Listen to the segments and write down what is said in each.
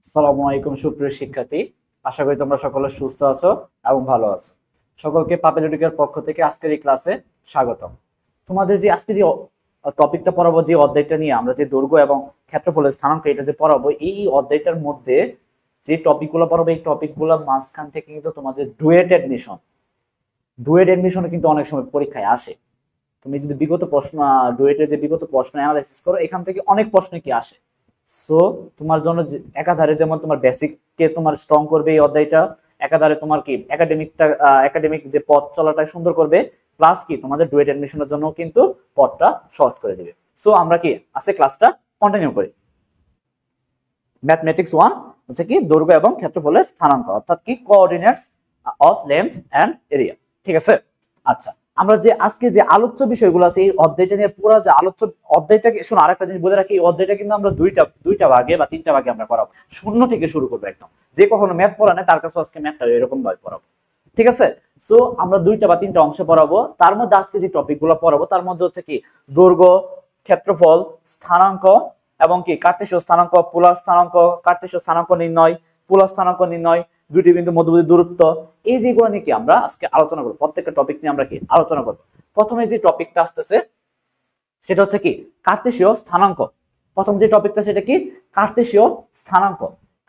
আসসালামু আলাইকুম সুপ্রিয় শিক্ষার্থী, আশা করি তোমরা সকলে সুস্থ আছো এবং ভালো আছো। সকলকে পাপেলুডিকের পক্ষ থেকে আজকের এই ক্লাসে স্বাগতম। তোমাদের যে আজকে যে টপিকটা পড়াবো, যে অধ্যায়টা নিয়ে আমরা যে দৈর্ঘ্য এবং ক্ষেত্রফলের স্থানাঙ্ক এটা যে পড়াবো, এই অধ্যায়টার মধ্যে যে টপিকগুলো পড়াবো এই টপিকগুলো মাঝখান থেকে কিন্তু তোমাদের ডুয়েট এডমিশনে কিন্তু অনেক সময় পরীক্ষায় আসে। তুমি যদি বিগত প্রশ্ন ডুয়েটের যে বিগত প্রশ্ন অ্যানালাইসিস করো, এখান থেকে অনেক প্রশ্ন কি আসে। সো তোমার জন্য একাধারে যেমন তোমার বেসিককে তোমার স্ট্রং করবে এই অধ্যায়টা, একাধারে তোমার কি একাডেমিক যে পথ চলাটা সুন্দর করবে, প্লাস কি তোমাদের ডুয়েট এডমিশনের জন্য কিন্তু পথটা সহজ করে দিবে। সো আমরা কি আজকে ক্লাসটা কন্টিনিউ করি। ম্যাথমেটিক্স 1 হচ্ছে কি দৈর্ঘ্য এবং ক্ষেত্রফলের স্থানাঙ্ক, অর্থাৎ কি coordinates of length and area. ঠিক আছে। আচ্ছা, আমরা যে আজকে যে আলোচ্য বিষয়গুলো আছে এই অধ্যায়টা নিয়ে পুরো যে আলোচ্য অধ্যায়টাকে শোনো, আরেকটা জিনিস বলে রাখি, এই অধ্যায়টা কিন্তু আমরা দুইটা ভাগে বা তিনটা ভাগে আমরা পড়াবো। শূন্য থেকে শুরু করবো একদম। যে কখনো ম্যাথ পড়া নেই তার কাছে আজকে ম্যাথটা এরকম ভাবে পড়াবো। ঠিক আছে। সো আমরা দুইটা বা তিনটা অংশ পড়াবো। তার মধ্যে আজকে যে টপিক গুলো পড়াবো তার মধ্যে হচ্ছে কি দৈর্ঘ্য, ক্ষেত্রফল, স্থানাঙ্ক এবং কি কার্টেসীয় স্থানাঙ্ক, পোলার স্থানাঙ্ক, কার্টেসীয় স্থানাঙ্ক নির্ণয়, পোলার স্থানাঙ্ক নির্ণয়, দুইটি বিন্দু মধ্যবর্তী দূরত্ব, এই যেগুলো নিয়ে কি আমরা আজকে আলোচনা করবো। প্রত্যেকটা টপিক নিয়ে আমরা কি আলোচনা করবো। প্রথমে যে টপিকটা আসতেছে সেটা হচ্ছে কি কার্টেসীয় স্থানাঙ্ক। প্রথম যে টপিকটা সেটা কি কার্টেসীয় স্থানাঙ্ক।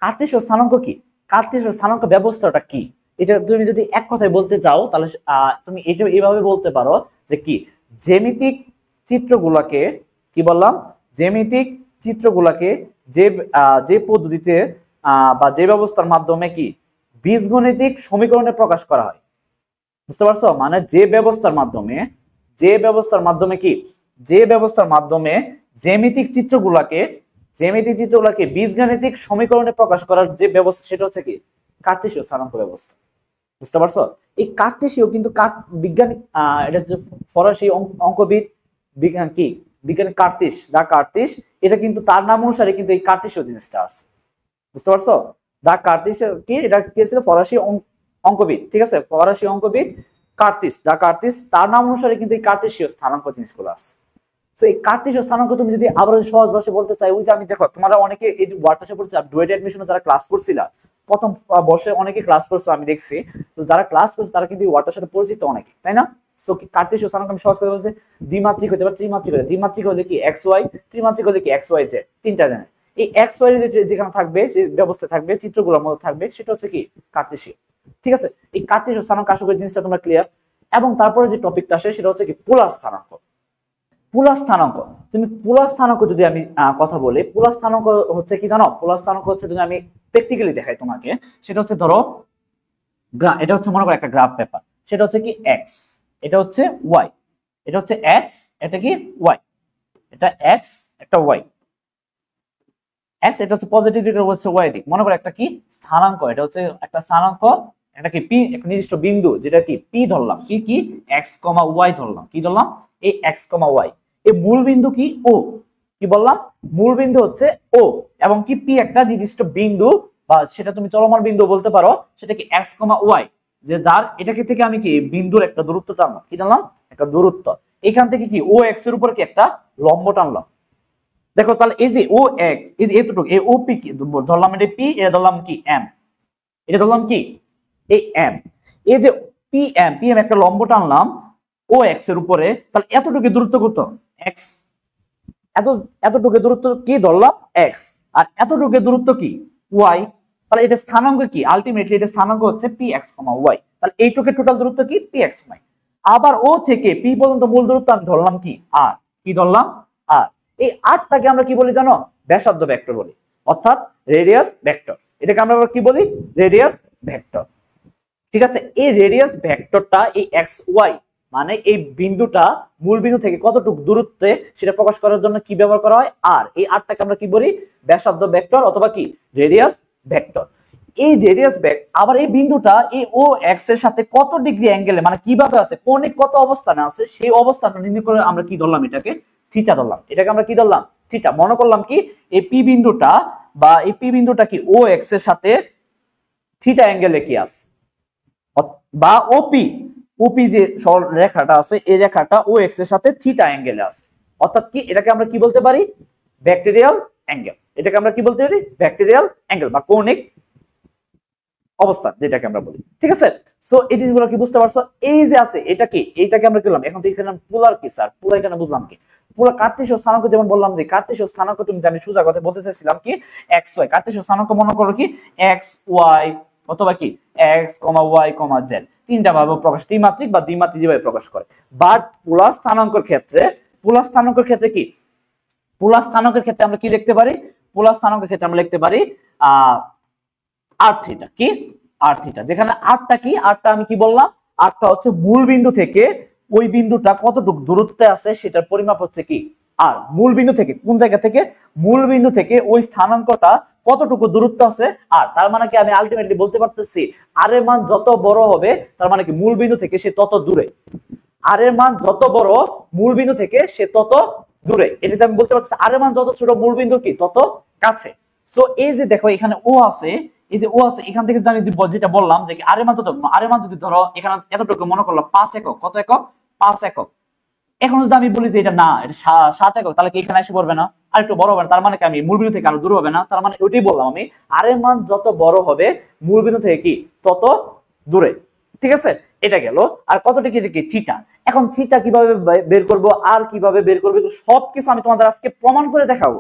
কার্টেসীয় স্থানাঙ্ক কি, কার্টেসীয় স্থানাঙ্ক ব্যবস্থাটা কি, এটা তুমি যদি এক কথায় বলতে চাও তাহলে তুমি এটা এইভাবে বলতে পারো যে কি জ্যামিতিক চিত্রগুলোকে, কি বললাম, জ্যামিতিক চিত্রগুলোকে যে যে পদ্ধতিতে বা যে ব্যবস্থার মাধ্যমে কি বীজগণিতিক সমীকরণে প্রকাশ করা হয়। বুঝতে পারছো? মানে যে ব্যবস্থার মাধ্যমে কি যে ব্যবস্থার মাধ্যমে জ্যামিতিক চিত্রগুলোকে বীজগাণিতিক সমীকরণে প্রকাশ করার যে ব্যবস্থা সেটা হচ্ছে কি কার্টেসীয় স্থানাঙ্ক ব্যবস্থা। বুঝতে পারছো? এই কার্টেসীয় কিন্তু বিজ্ঞানিক এটা যে ফরাসি অঙ্কবিদ বিজ্ঞান কি বিজ্ঞানী কার্টিস, এটা কিন্তু তার নাম অনুসারে কিন্তু এই কার্টেসীয় জিনিসটা আছে। বুঝতে পারছো? কার্টিস কি, এটা কে ছিল? ফরাসি অঙ্কবিদ। ঠিক আছে, ফরাসি অঙ্কবিদ কার্টিস, তার নাম অনুসারে কিন্তু এই কার্টেসীয় স্থানাঙ্ক জিনিসগুলো আছে। তো এই কার্টেসীয় স্থানাঙ্ক তুমি যদি আবার সহজ ভাষায় বলতে চাই, ওই যে আমি দেখো তোমরা অনেকে এই যে ওয়ার্ডটা পড়ছে ডুয়েট এডমিশনে যারা ক্লাস করছিলা, প্রথম বর্ষে অনেকে ক্লাস করছো আমি দেখছি। তো যারা ক্লাস করছে তারা কিন্তু এই ওয়ার্ডটার সাথে পরিচিত অনেকে, তাই না? সো কার্টেসীয় স্থানাঙ্ক আমি সহজ করে বলছি, দ্বিমাত্রিক হতে পারে, দ্বিমাত্রিক হলে কি এক্স ওয়াই, ত্রিমাত্রিক হলে কি এক্স ওয়াই জেড, তিনটা জানে। এই এক্স ওয়াই যেখানে থাকবে, যে ব্যবস্থা থাকবে, চিত্রগুলোর মধ্যে থাকবে, সেটা হচ্ছে কি কার্টেসীয়। ঠিক আছে, এই কার্টেসীয় স্থানাঙ্ক আশা করি জিনিসটা তোমরা ক্লিয়ার। এবং তারপরে যে টপিকটা আসে সেটা হচ্ছে কি পোলার স্থানাঙ্ক। পোলার স্থানাঙ্ক, তুমি পোলার স্থানাঙ্ক যদি আমি কথা বলি, পোলার স্থানাঙ্ক হচ্ছে কি জানো? পোলার স্থানাঙ্ক হচ্ছে, যদি আমি প্র্যাকটিক্যালি দেখাই তোমাকে, সেটা হচ্ছে ধরো এটা হচ্ছে মনে করো একটা গ্রাফ পেপার, সেটা হচ্ছে কি এক্স, এটা হচ্ছে ওয়াই, এটা হচ্ছে এক্স, এটা কি ওয়াই, এটা এক্স, একটা ওয়াই, এক্স এটা হচ্ছে পজিটিভ দিক, এটা হচ্ছে ওয়াই দিক। মনে করো একটা কি স্থানাঙ্ক, এটা হচ্ছে একটা স্থানাঙ্ক, এটা কি পি, একটা নির্দিষ্ট বিন্দু যেটা কি পি ধরলাম, কি এক্স কমা ওয়াই ধরলাম, কি ধরলাম এই এক্স কমা ওয়াই। এই মূল বিন্দু কি ও, কি বললাম মূল বিন্দু হচ্ছে ও, এবং কি পি একটা নির্দিষ্ট বিন্দু, বা সেটা তুমি চলমান বিন্দু বলতে পারো, সেটা কি এক্স কমা ওয়াই, যে যার এটাকে থেকে আমি কি বিন্দুর একটা দূরত্ব টানলাম, কি টানলাম একটা দূরত্ব, এখান থেকে কি ও এক্স এর উপর কি একটা লম্ব টানলাম। দেখো তাহলে এই যে ও এক্স, এই যে এতটুকু এই ও পি কি ধরলাম, এটা পি, এটা ধরলাম কি এম, এটা ধরলাম কি এই এম, এই যে পি এম একটা লম্ব টানলাম ও এক্স এর উপরে, তাহলে এতটুকু দূরত্ব কত এক্স, এতটুকু দূরত্ব কি ধরলাম এক্স, আর এতটুকু দূরত্ব কি ওয়াই। তাহলে এটা স্থানাঙ্ক কি, আলটিমেটলি এটা স্থানাঙ্ক হচ্ছে পি এক্স কমা ওয়াই। তাহলে এইটুকু টোটাল দূরত্ব কি পি এক্স ওয়াই। আবার ও থেকে পি পর্যন্ত মূল দূরত্ব আমি ধরলাম কি আর, কি ধরলাম আর। এই আরটাকে আমরা কি বলি জানো? ব্যাসার্ধ ভেক্টর বলি, অর্থাৎ রেডিয়াস ভেক্টর। এটাকে আমরা কি বলি? Radius vector. ঠিক আছে, এই রেডিয়াস ভেক্টরটা এই এক্স ওয়াই মানে এই বিন্দুটা মূল বিন্দু থেকে কতটুকু দূরত্বে সেটা প্রকাশ করার জন্য কি ব্যবহার করা হয় আর। এই আরটাকে আমরা কি বলি? ব্যাসার্ধ ভেক্টর অথবা কি রেডিয়াস ভেক্টর। এই রেডিয়াস আবার এই বিন্দুটা এই ও এক্স এর সাথে কত ডিগ্রি অ্যাঙ্গেলে, মানে কিভাবে আছে, কোণিক কত অবস্থানে আছে, সেই অবস্থানটা নির্ণয় করে আমরা কি ধরলাম, এটাকে থিটা ধরলাম। এটাকে আমরা কি ধরলাম? থিটা। মনে করলাম কি এই পি বিন্দুটা বা এই পি বিন্দুটা কি ও এক্স এর সাথে থিটা অ্যাঙ্গেলে কি আছে, বা ওপি যে রেখাটা আছে এই রেখাটা ও এক্স এর সাথে থিটা অ্যাঙ্গেলে আছে। অর্থাৎ কি এটাকে আমরা কি বলতে পারি? ভেক্টরিয়াল অ্যাঙ্গেল। এটাকে আমরা কি বলতে পারি, ভেক্টরিয়াল অ্যাঙ্গেল বা কৌণিক অবস্থা যেটাকে আমরা বলি। ঠিক আছে, সো এই জিনিসগুলো কি বুঝতে পারছো? এই যে আছে এটা কি, এইটাকে আমরা কি বললাম, এখন তো এখানে পোলার কি স্যার, পোলার এখানে বুঝলাম কি, পুরো কার্টেসীয় স্থানাঙ্ক যেমন বললাম যে কার্টেসীয় স্থানাঙ্ক তুমি জানি সোজা কথা বলতে চাইছিলাম কি এক্স ওয়াই, কার্টেসীয় স্থানাঙ্ক মনে করো কি এক্স ওয়াই অথবা কি এক্স ওয়াই জেড, তিনটা ভাবে প্রকাশ, ত্রিমাত্রিক বা দ্বিমাত্রিক যেভাবে প্রকাশ করে। বাট পোলার স্থানাঙ্কের ক্ষেত্রে, পোলার স্থানাঙ্কের ক্ষেত্রে কি, পোলার স্থানাঙ্কের ক্ষেত্রে আমরা কি লিখতে পারি, পোলার স্থানাঙ্কের ক্ষেত্রে আমরা লিখতে পারি আর থিটা, কি আর থিটা, যেখানে আরটা কি, আরটা আমি কি বললাম, আরটা হচ্ছে মূল বিন্দু থেকে ওই বিন্দুটা কতটুকু দূরত্বে আছে সেটার পরিমাপ হচ্ছে কি আর, মূল বিন্দু থেকে, কোন জায়গা থেকে, মূল বিন্দু থেকে ওই স্থানাঙ্কটা কতটুকু দূরত্ব আছে আর, তার মানে কি আমি আলটিমেটলি বলতে পারতেছি আর এর মান যত বড় হবে তার মানে কি মূল বিন্দু থেকে সে তত দূরে, আর এর মান যত বড় মূল বিন্দু থেকে সে তত দূরে, এটাতে আমি বলতে পারছি আর এর মান যত ছোট মূল বিন্দু কি তত কাছে। সো এই যে দেখো এখানে ও আছে, এই যে ও আছে, এখান থেকে আমি যেটা বললাম যে আর এর মান যত, আর এর মান যদি ধরো এখানে এতটুকু মনে করলাম 5 একক, কত একক, 5 একক, এখন যদি আমি বলি যে এটা না, এটা 7 একক, তাহলে কি এখানে এসে পড়বে না, আর একটু বড় হবে না, তার মানে কি আমি মূল বিন্দু থেকে আরো দূর হবে না, তার মানে ওইটাই বললাম আমি, আর এর মান যত বড় হবে মূল বিন্দু থেকে কি তত দূরে। ঠিক আছে, এটা গেল। আর কতটা কি থিটা, এখন থিটা কিভাবে বের করব আর কিভাবে বের করব সবকিছু আমি তোমাদের আজকে প্রমাণ করে দেখাবো,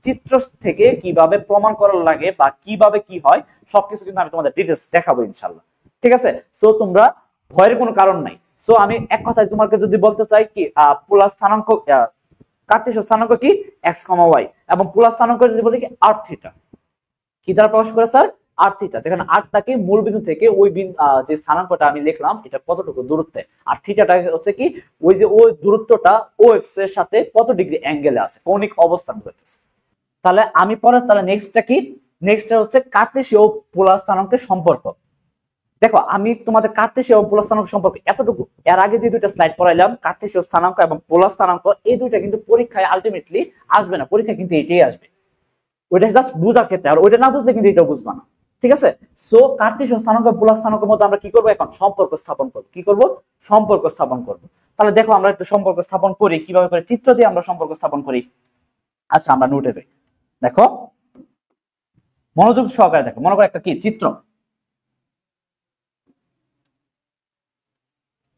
চিত্র থেকে কিভাবে প্রমাণ করা লাগে বা কিভাবে কি হয় সবকিছু কিন্তু আমি তোমাদের ডিটেইলস দেখাবো ইনশাআল্লাহ। ঠিক আছে, সো তোমরা ভয়ের কোনো কারণ নাই। সো আমি এক কথায় তোমাকে যদি বলতে চাই কি পোলার স্থানাঙ্ক, কার্টেসীয় স্থানাঙ্ক কি এক্স কমা ওয়াই, এবং পোলার স্থানাঙ্ক যদি বলি কি আর থিটা, কি দ্বারা প্রকাশ করে স্যার, আর থিটা, যেখানে আরটাকে মূল বিন্দু থেকে ওই যে স্থানাঙ্কটা আমি লিখলাম এটা কতটুকু দূরত্বে, আর থিটাটা হচ্ছে কি ওই যে ওই দূরত্বটা ও এক্স এর সাথে কত ডিগ্রি অ্যাঙ্গেলে আছে, কৌণিক অবস্থান করতেছে। তাহলে আমি পরে তাহলে নেক্সটটা কি, নেক্সটটা হচ্ছে কার্টেসীয় পোলার স্থানাঙ্কের সম্পর্ক। দেখো আমি তোমাদের কার্টেসীয় এবং পোলার স্থানাঙ্ক সম্পর্কে এতটুকু, এর আগে যে দুইটা স্লাইড পড়াইলাম কার্টেসীয় স্থানাঙ্ক এবং পোলার স্থানাঙ্ক, এই দুইটা কিন্তু পরীক্ষায় আলটিমেটলি আসবে না, পরীক্ষায় কিন্তু এটাই আসবে, ওইটা জাস্ট বুঝার ক্ষেত্রে, আর ওইটা না বুঝলে কিন্তু এটা বুঝবা না। ঠিক আছে, সো কার্টেসীয় স্থানাঙ্ক পোলার স্থানাঙ্কের মধ্যে আমরা কি করব, এখন সম্পর্ক স্থাপন করব, কি করব, সম্পর্ক স্থাপন করব। তাহলে দেখো আমরা একটু সম্পর্ক স্থাপন করি, কিভাবে করে চিত্র দিয়ে আমরা সম্পর্ক স্থাপন করি। আচ্ছা আমরা নোটে যাই, দেখো মনোযোগ সহকারে দেখো, মনে করো একটা কি চিত্র,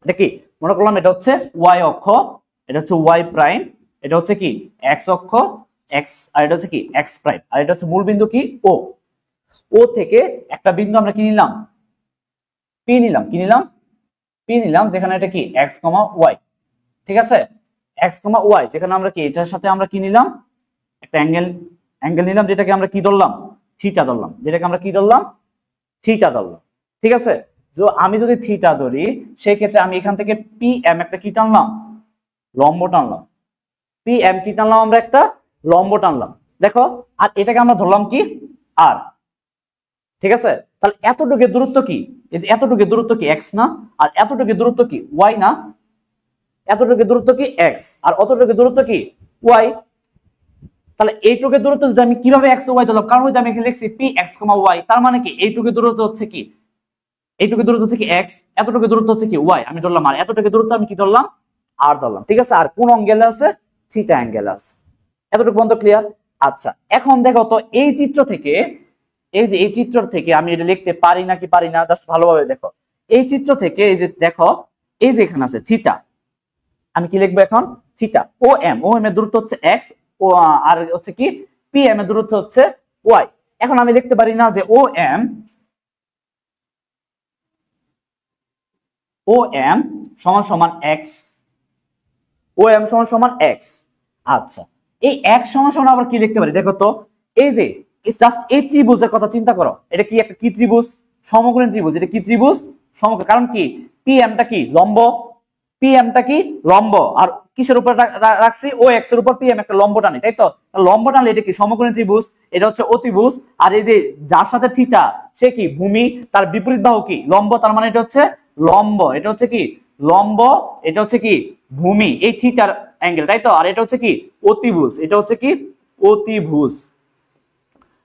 এটা কি মনে করলাম, এটা হচ্ছে ওয়াই অক্ষ, এটা হচ্ছে ওয়াই প্রাইম, এটা হচ্ছে কি এক্স অক্ষ এক্স, আর এটা হচ্ছে কি এক্স প্রাইম, আর এটা হচ্ছে মূল বিন্দু কি ও, ও থেকে একটা বিন্দু আমরা কি নিলাম, পি নিলাম, কি নিলাম, পি নিলাম, যেখানে এটা কি এক্স কমা ওয়াই। ঠিক আছে, এক্স কমা ওয়াই, যেখানে আমরা কি এটার সাথে আমরা কি নিলাম, একটা অ্যাঙ্গেল, অ্যাঙ্গেল নিলাম যেটাকে আমরা কি ধরলাম, থিটা ধরলাম, যেটাকে আমরা কি ধরলাম, থিটা ধরলাম। ঠিক আছে, তো আমি যদি থিটা ধরি সেই ক্ষেত্রে আমি এখান থেকে পি এম একটা কি টানলাম, লম্ব টানলাম, পি এম কি টানলাম, আমরা একটা লম্ব টানলাম। দেখো আর এটাকে আমরা ধরলাম কি আর। ঠিক আছে, তাহলে এতটুকু দূরত্ব কি, এই যে এতটুকু দূরত্ব কি এক্স না, আর এতটুকু দূরত্ব কি ওয়াই না, এতটুকু দূরত্ব কি এক্স আর অতটুকু দূরত্ব কি ওয়াই। তাহলে এইটুকু দূরত্ব যদি আমি কিভাবে এক্স ওয়াই ধরলাম, কারণ আমি এখানে লিখছি পি এক্স কমা ওয়াই, তার মানে কি এইটুকু দূরত্ব হচ্ছে কি, এইটুকু দূরত্ব হচ্ছে কি এক্স, এতটুকু দূরত্ব হচ্ছে কি ওয়াই আমি ধরলাম, আর এতটুকু দূরত্ব আমি কি ধরলাম আর ধরলাম। ঠিক আছে, আর কোন অ্যাঙ্গেলে আছে, থিটা অ্যাঙ্গেলে আছে। এতটুকু পর্যন্ত ক্লিয়ার? আচ্ছা এখন দেখো তো এই চিত্র থেকে, এই যে এই চিত্র থেকে আমি এটা লিখতে পারি নাকি পারি না, জাস্ট ভালোভাবে দেখো, এই চিত্র থেকে এই যে দেখো এই যে এখানে আছে থিটা, আমি কি লিখবো এখন, থিটা ও এম, ও এম এর দূরত্ব হচ্ছে এক্স, ও আর হচ্ছে কি পি এম এর দূরত্ব হচ্ছে ওয়াই। এখন আমি লিখতে পারি না যে ও এম, ও এম সমান সমান এক্স, ও এম সমান সমান এক্স। আচ্ছা এই এক্স সমান সমান আবার কি লিখতে পারি দেখো তো, এই যে জাস্ট এই ত্রিভুজের কথা চিন্তা করো, এটা কি একটা কি ত্রিভুজ, সমকোণী ত্রিভুজ, এটা কি ত্রিভুজ সমকোণ, কারণ কি পি এমটা কি লম্ব, পি এমটা কি লম্ব, আর কিসের উপর রাখছি ও এক্স এর উপর পি এম একটা লম্ব টানি, তাই তো, লম্ব টানলে এটা কি সমকোণী ত্রিভুজ, এটা হচ্ছে অতিভুজ, আর এই যে যার সাথে থিটা সে কি ভূমি, তার বিপরীত বাহু কি লম্ব, তার মানে এটা হচ্ছে লম্ব, এটা হচ্ছে কি লম্ব, এটা হচ্ছে কি ভূমি, এই থিটার অ্যাঙ্গেল, তাই তো, আর এটা হচ্ছে কি অতিভুজ, এটা হচ্ছে কি অতিভুজ।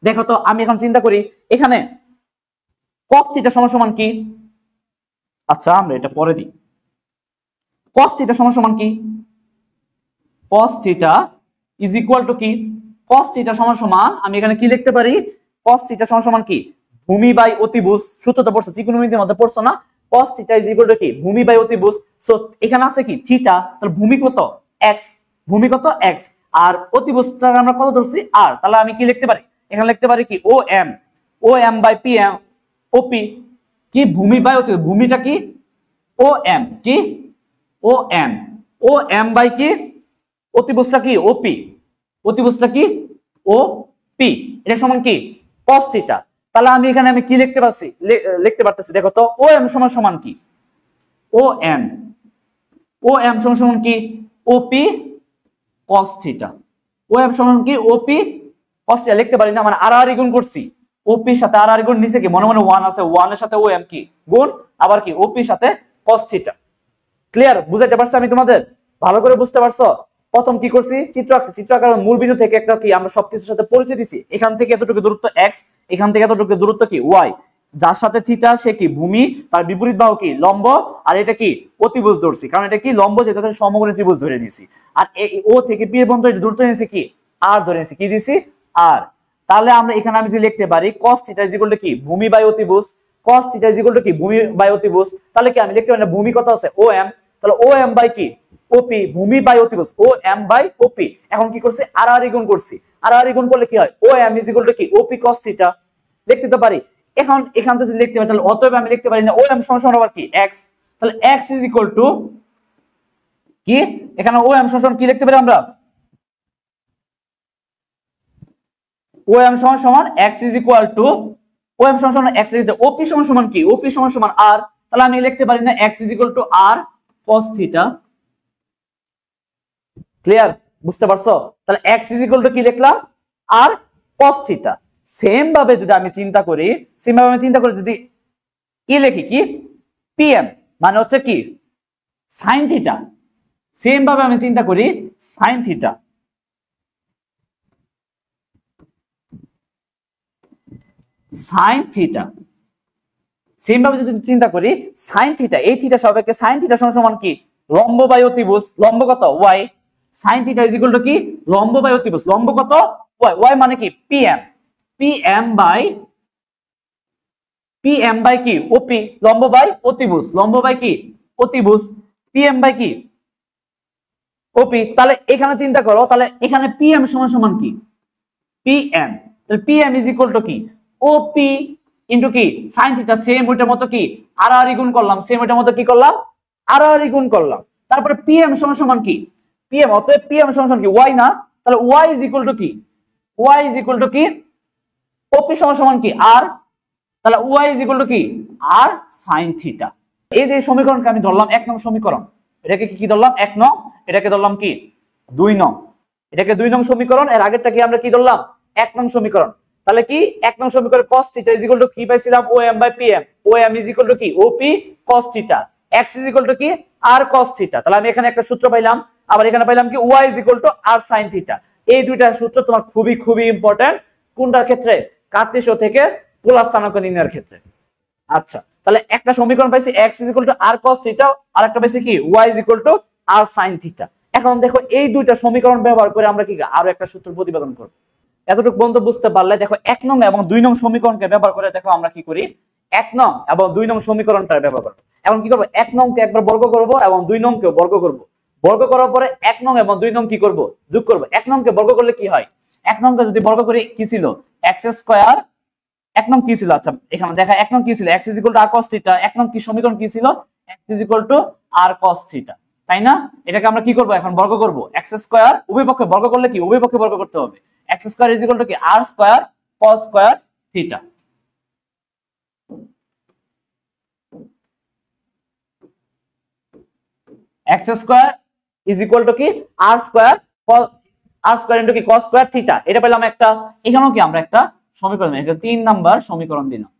দেখো তো আমি এখন চিন্তা করি এখানে cos থিটা সমান সমান কি, আচ্ছা আমরা এটা পরে দিই, cos থিটা সমান সমান কি, cos theta is equal to কি, cos থিটা সমান সমান আমি এখানে কি লিখতে পারি, cos থিটা সমান সমান কি ভূমি বাই অতিভুজ। সূত্র তো পড়ছো, ত্রিকোণমিতির মধ্যে পড়ছো না, cos theta is equal to কি ভূমি বাই অতিভুজ। সো এখানে আছে কি থিটা, তাহলে ভূমি কত x, ভূমি কত x, আর অতিভুজটা আমরা কত ধরছি r, তাহলে আমি কি লিখতে পারি, এখানে লিখতে পারি কি O M by P M ওপি, কি ভূমি বাই অতিভুজ, ভূমিটা কি ও এম, কি ও এম বাই কি অতিভুজটা কি ওপি, অতিভুজটা কি ও পি, এটা সমান কি cos থিটা। তাহলে আমি এখানে আমি কি লিখতে পারছি, লিখতে পারতেছি, দেখো তো ও এম সমান সমান কি ও এম সমান সমান কি ওপি cos থিটা, ও এম সমান কি ওপি cos থিটা লিখতে পারি না, মানে আর আর গুণ করছি, ওপি এর সাথে আর আর গুণ, নিচে কি মনে মনে 1 আছে, 1 এর সাথে ও এম কি গুণ, আবার কি ওপি এর সাথে cos থিটা। ক্লিয়ার, বুঝাইতে পারছি আমি তোমাদের, ভালো করে বুঝতে পারছো? প্রথম কি করছি, চিত্র আঁকছি, চিত্র আঁকার মূল বিন্দু থেকে একটা কি আমরা সবকিছুর সাথে পরিচয় দিছি, এখান থেকে এতটুকু দূরত্ব x, এখান থেকে এতটুকু দূরত্ব কি y, যার সাথে থিটা সে কি ভূমি, তার বিপরীত বাহু কি লম্ব, আর এটা কি অতিভুজ ধরছি, কারণ এটা কি লম্ব, যেটা সমকোণী ত্রিভুজ ধরে নিয়েছি, আর ও থেকে পি এর পর্যন্ত দূরত্ব নিয়েছি কি r ধরে নিয়েছি, কি দিছি r। তাহলে আমরা এখানে আমি যদি লিখতে পারি cos theta is equal to কি ভূমি বাই অতিভুজ, cos theta is equal to কি ভূমি বাই অতিভুজ, তাহলে কি আমি লিখতে পারি না ভূমি কত আছে ও এম, তাহলে ও এম বাই কি ওপি, ভূমি বাই অতিভুজ ও এম বাই ওপি। এখন কি করছি আর আর গুণ করছি, আর আর গুণ করলে কি হয় ও এম ইজ ইকুয়াল টু কি ওপি cos থিটা, লিখতে তো পারি। এখন এখান থেকে যদি লিখতে পারি, তাহলে অতএব আমি লিখতে পারি না ও এম সমান সমান আবার কি x, তাহলে x ইজ ইকুয়াল টু কি, এখানে ও এম সমান কি লিখতে পারি আমরা, ও এম সমান সমান x is equal to, O M সমান সমান x is equal to OP সমান সমান কি, ওপি সমান সমান r, তাহলে আমি লিখতে পারি না x is equal to r cos theta. Clear, বুঝতে পারছো? তাহলে x ইজ ইকুয়াল টু কি লিখলাম r cos থিটা। সেম ভাবে যদি আমি চিন্তা করি, যদি কি লিখি কি pm মানে হচ্ছে কি sin থিটা, সেম ভাবে আমি চিন্তা করি sin theta, sin theta, same ভাবে যদি চিন্তা করি sin থিটা, এই থিটা সাপেক্ষে sin থিটা সমান সমান কি লম্ব বাই অতিভুজ, লম্ব কত y, sin theta is equal to কি লম্ব বাই অতিভুজ, লম্ব কত y, y মানে কি pm বাই কি ওপি, লম্ব বাই অতিভুজ, লম্ব বাই কি অতিভুজ, pm বাই কি ওপি। তাহলে এখানে চিন্তা করো, তাহলে এখানে pm সমান সমান কি pm, তাহলে pm ইজ ইকুয়াল টু কি ওপি ইনটু কি sin থিটা, সেম ওইটার মতো কি আর আর গুণ করলাম, সেম ওইটার মতো কি করলাম আর আর গুণ করলাম, তারপরে pm সমান সমান কি pm, অতএব pm সমান সমান কি y না, তাহলে y ইজ ইকুয়াল টু কি ওপি সমান সমান কি r, তাহলে y ইজ ইকুয়াল টু কি r sin থিটা। এই যে সমীকরণকে আমি ধরলাম 1 নং সমীকরণ, এটাকে কি ধরলাম 1 নং, এটাকে ধরলাম কি 2 নং, এটাকে 2 নং সমীকরণ, এর আগেরটা কি আমরা কি ধরলাম 1 নং সমীকরণ। তাহলে কি 1 নং সমীকরণে cos theta is equal to কি পাইছিলাম OM by PM, OM is equal to কি OP cos theta, x is equal to কি r cos থিটা। তাহলে আমি এখানে একটা সূত্র পাইলাম, আবার এখানে পাইলাম কি y is equal to r sin theta. এই দুইটা সূত্র তোমার খুবই খুবই ইম্পর্টেন্ট, কোনটার ক্ষেত্রে কার্তেশীয় থেকে পোলার স্থানাঙ্ক নির্ণয়ের ক্ষেত্রে। আচ্ছা, তাহলে একটা সমীকরণ পাইছি x is equal to r cos theta, আর একটা পাইছি কি y is equal to r sin theta. এখন দেখো এই দুইটা সমীকরণ ব্যবহার করে আমরা কি আরো একটা সূত্র প্রতিপাদন করব। এতটুকু পর্যন্ত বুঝতে পারলে দেখো 1 নং এবং 2 নং সমীকরণকে ব্যবহার করে দেখো আমরা কি করি, 1 নং এবং 2 নং সমীকরণটা ব্যবহার করব। এখন কি করব, 1 নংকে একবার বর্গ করব এবং 2 নংকেও বর্গ করব। বর্গ করার পরে 1 নং এবং 2 নং কি করব, যোগ করব। 1 নংকে বর্গ করলে কি হয়, 1 নংকে যদি বর্গ করি কি ছিল x স্কয়ার, 1 নং কি ছিল, আচ্ছা এখানে দেখা 1 নং কি ছিল x is equal to r cos theta, 1 নং কি সমীকরণ কি ছিল x is equal to r cos theta, তাই না? এটাকে আমরা কি করব, এখন বর্গ করব। x স্কয়ার উভয় পক্ষে বর্গ করলে কি উভয় পক্ষে বর্গ করতে হবে, x square is equal to কি r square cos square theta. x square is equal to কি r স্কয়ার ইনটু কি cos স্কয়ার থিটা, এটা পেলাম একটা। এখানেও কি আমরা একটা সমীকরণ, এটা 3 নাম্বার সমীকরণ দিলাম।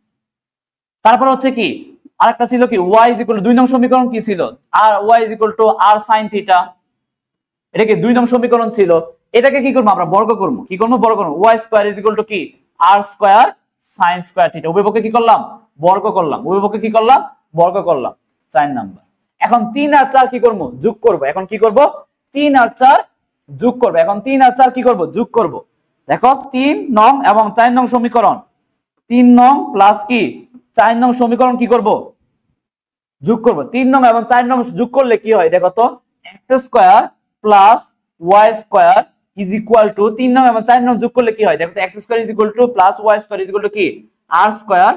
তারপর হচ্ছে কি আরেকটা ছিল কি y ইজ ইকুয়াল টু 2 নং সমীকরণ কি ছিল আর y is equal to r sin theta, এটা কি 2 নং সমীকরণ ছিল। এটাকে কি করব, আমরা বর্গ করব। কি করব, বর্গ করব। y square is equal to কি r square sin square theta, উভয় পক্ষে কি করলাম বর্গ করলাম, উভয় পক্ষে কি করলাম বর্গ করলাম, 4 নাম্বার। এখন 3 আর 4 কি করব, যোগ করব। এখন কি করব, 3 আর 4 যোগ করব। এখন 3 আর 4 কি করব, যোগ করব। দেখো 3 নং এবং 4 নং সমীকরণ, 3 নং প্লাস কি 4 নং সমীকরণ কি করব, যোগ করব। 3 নং এবং 4 নং যোগ করলে কি হয় দেখো তো, x square plus y square is equal two, 3 নং এবং 4 নং যোগ করলে কি হয় দেখো তো, x square is equal two plus y square is equal to কি r square,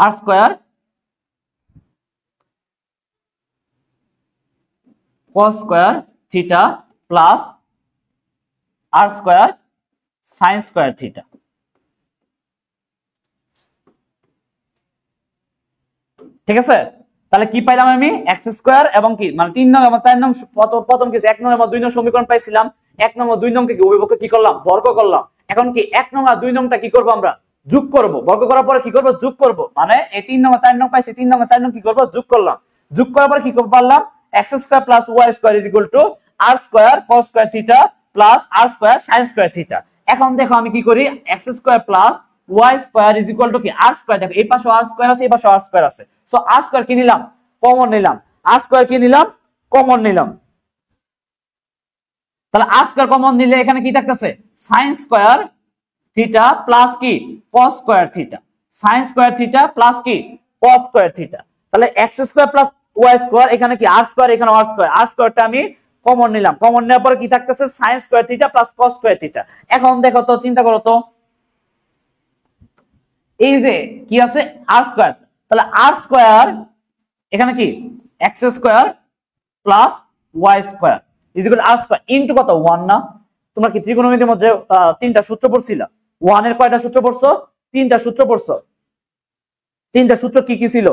r square cos square theta plus r square sin square theta. ঠিক আছে, তাহলে কি পাইলাম আমি, x স্কয়ার এবং কি মানে 3 নং এবং 4 নং প্রথম কিছু 1 নং এবং 2 নং সমীকরণ পাইছিলাম, 1 নং ও 2 নং কে উভয়পক্ষে কি করলাম, বর্গ করলাম। এখন কি 1 নং আর 2 নংটা কি করব, আমরা যোগ করব। বর্গ করার পরে কি করব, যোগ করব। মানে এই 3 নং আর 4 নং পাইছি, 3 নং আর 4 নং কি করব, যোগ করলাম। যোগ করার পরে কি করব পারলাম, x square plus y square is equal to r square cos square theta plus r square sin square theta. এখন দেখো আমি কি করি, x square plus y square is equal to কি r স্কয়ার, দেখো এই পাশে r স্কয়ার আছে, এই পাশে r স্কয়ার আছে, সো r স্কয়ার কি নিলাম, কমন নিলাম। r স্কয়ার কি নিলাম, কমন নিলাম। তাহলে r স্কয়ার কমন নিলে এখানে কি থাকতেছে, sin স্কয়ার থিটা প্লাস কি cos square theta, sin square theta plus কি cos স্কয়ার থিটা। তাহলে x square plus y square, এখানে কি r স্কয়ার, এখানে r স্কয়ার, r স্কয়ারটা আমি কমন নিলাম। কমন নেওয়ার পরে কি থাকতেছে, sin square theta plus cos square theta. এখন দেখো তো, চিন্তা করো তো, এই যে কি আছে r স্কয়ার, তাহলে r স্কয়ার এখানে কি x square plus y square is equal r square into কত 1 না। তোমরা কি ত্রিকোণমিতির মধ্যে তিনটা সূত্র পড়ছিলা, 1 এর কয়টা সূত্র পড়ছো, তিনটা সূত্র পড়ছো। তিনটা সূত্র কি কি ছিল,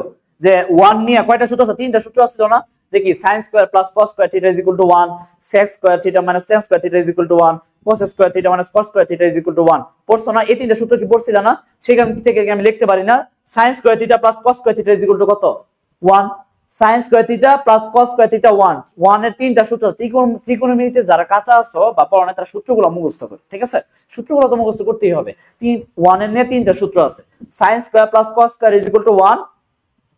যে 1 নিয়ে কয়টা সূত্র আছে, তিনটা সূত্র ছিল না, যে কি sin square plus cos square theta is equal to 1, sec square theta minus tan square theta is equal to 1, cos square theta minus cos square theta is equal to 1 পড়ছো না। এই তিনটা সূত্র কি পড়ছিলা না, সেখান থেকে আমি লিখতে পারি না sin square theta plus cos square theta is equal two কত 1, sin square theta plus cos square theta 1, 1 এর তিনটা সূত্র। ত্রিকোণমিতিতে যারা কাঁচা আছো বা পড়ো না, তারা সূত্রগুলো মুখস্থ করে, ঠিক আছে, সূত্রগুলো তো মুখস্থ করতেই হবে। 1 এর নিয়ে তিনটা সূত্র আছে, sin square plus cos square is equal to 1,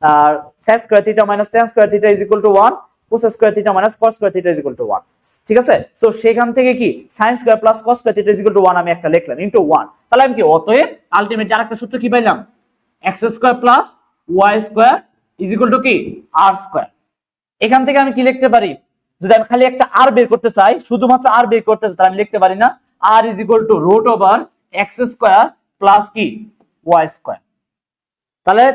আর sec square theta minus tan square theta is equal to 1, cos square theta minus cos square theta is equal to 1। ঠিক আছে, সো সেখান থেকে কি sin square plus cos square theta is equal to 1 আমি একটা লিখলাম into 1। তাহলে আমি কি অতএব আলটিমেটলি আরেকটা সূত্র কি পাইলাম, x square plus y square is equal to কি r স্কয়ার। এখান থেকে আমি কি লিখতে পারি, যদি আমি খালি একটা r বের করতে চাই, শুধুমাত্র r বের করতে চাই, তাহলে আমি লিখতে পারি না r is equal to root over x square plus কি y স্কয়ার। তাহলে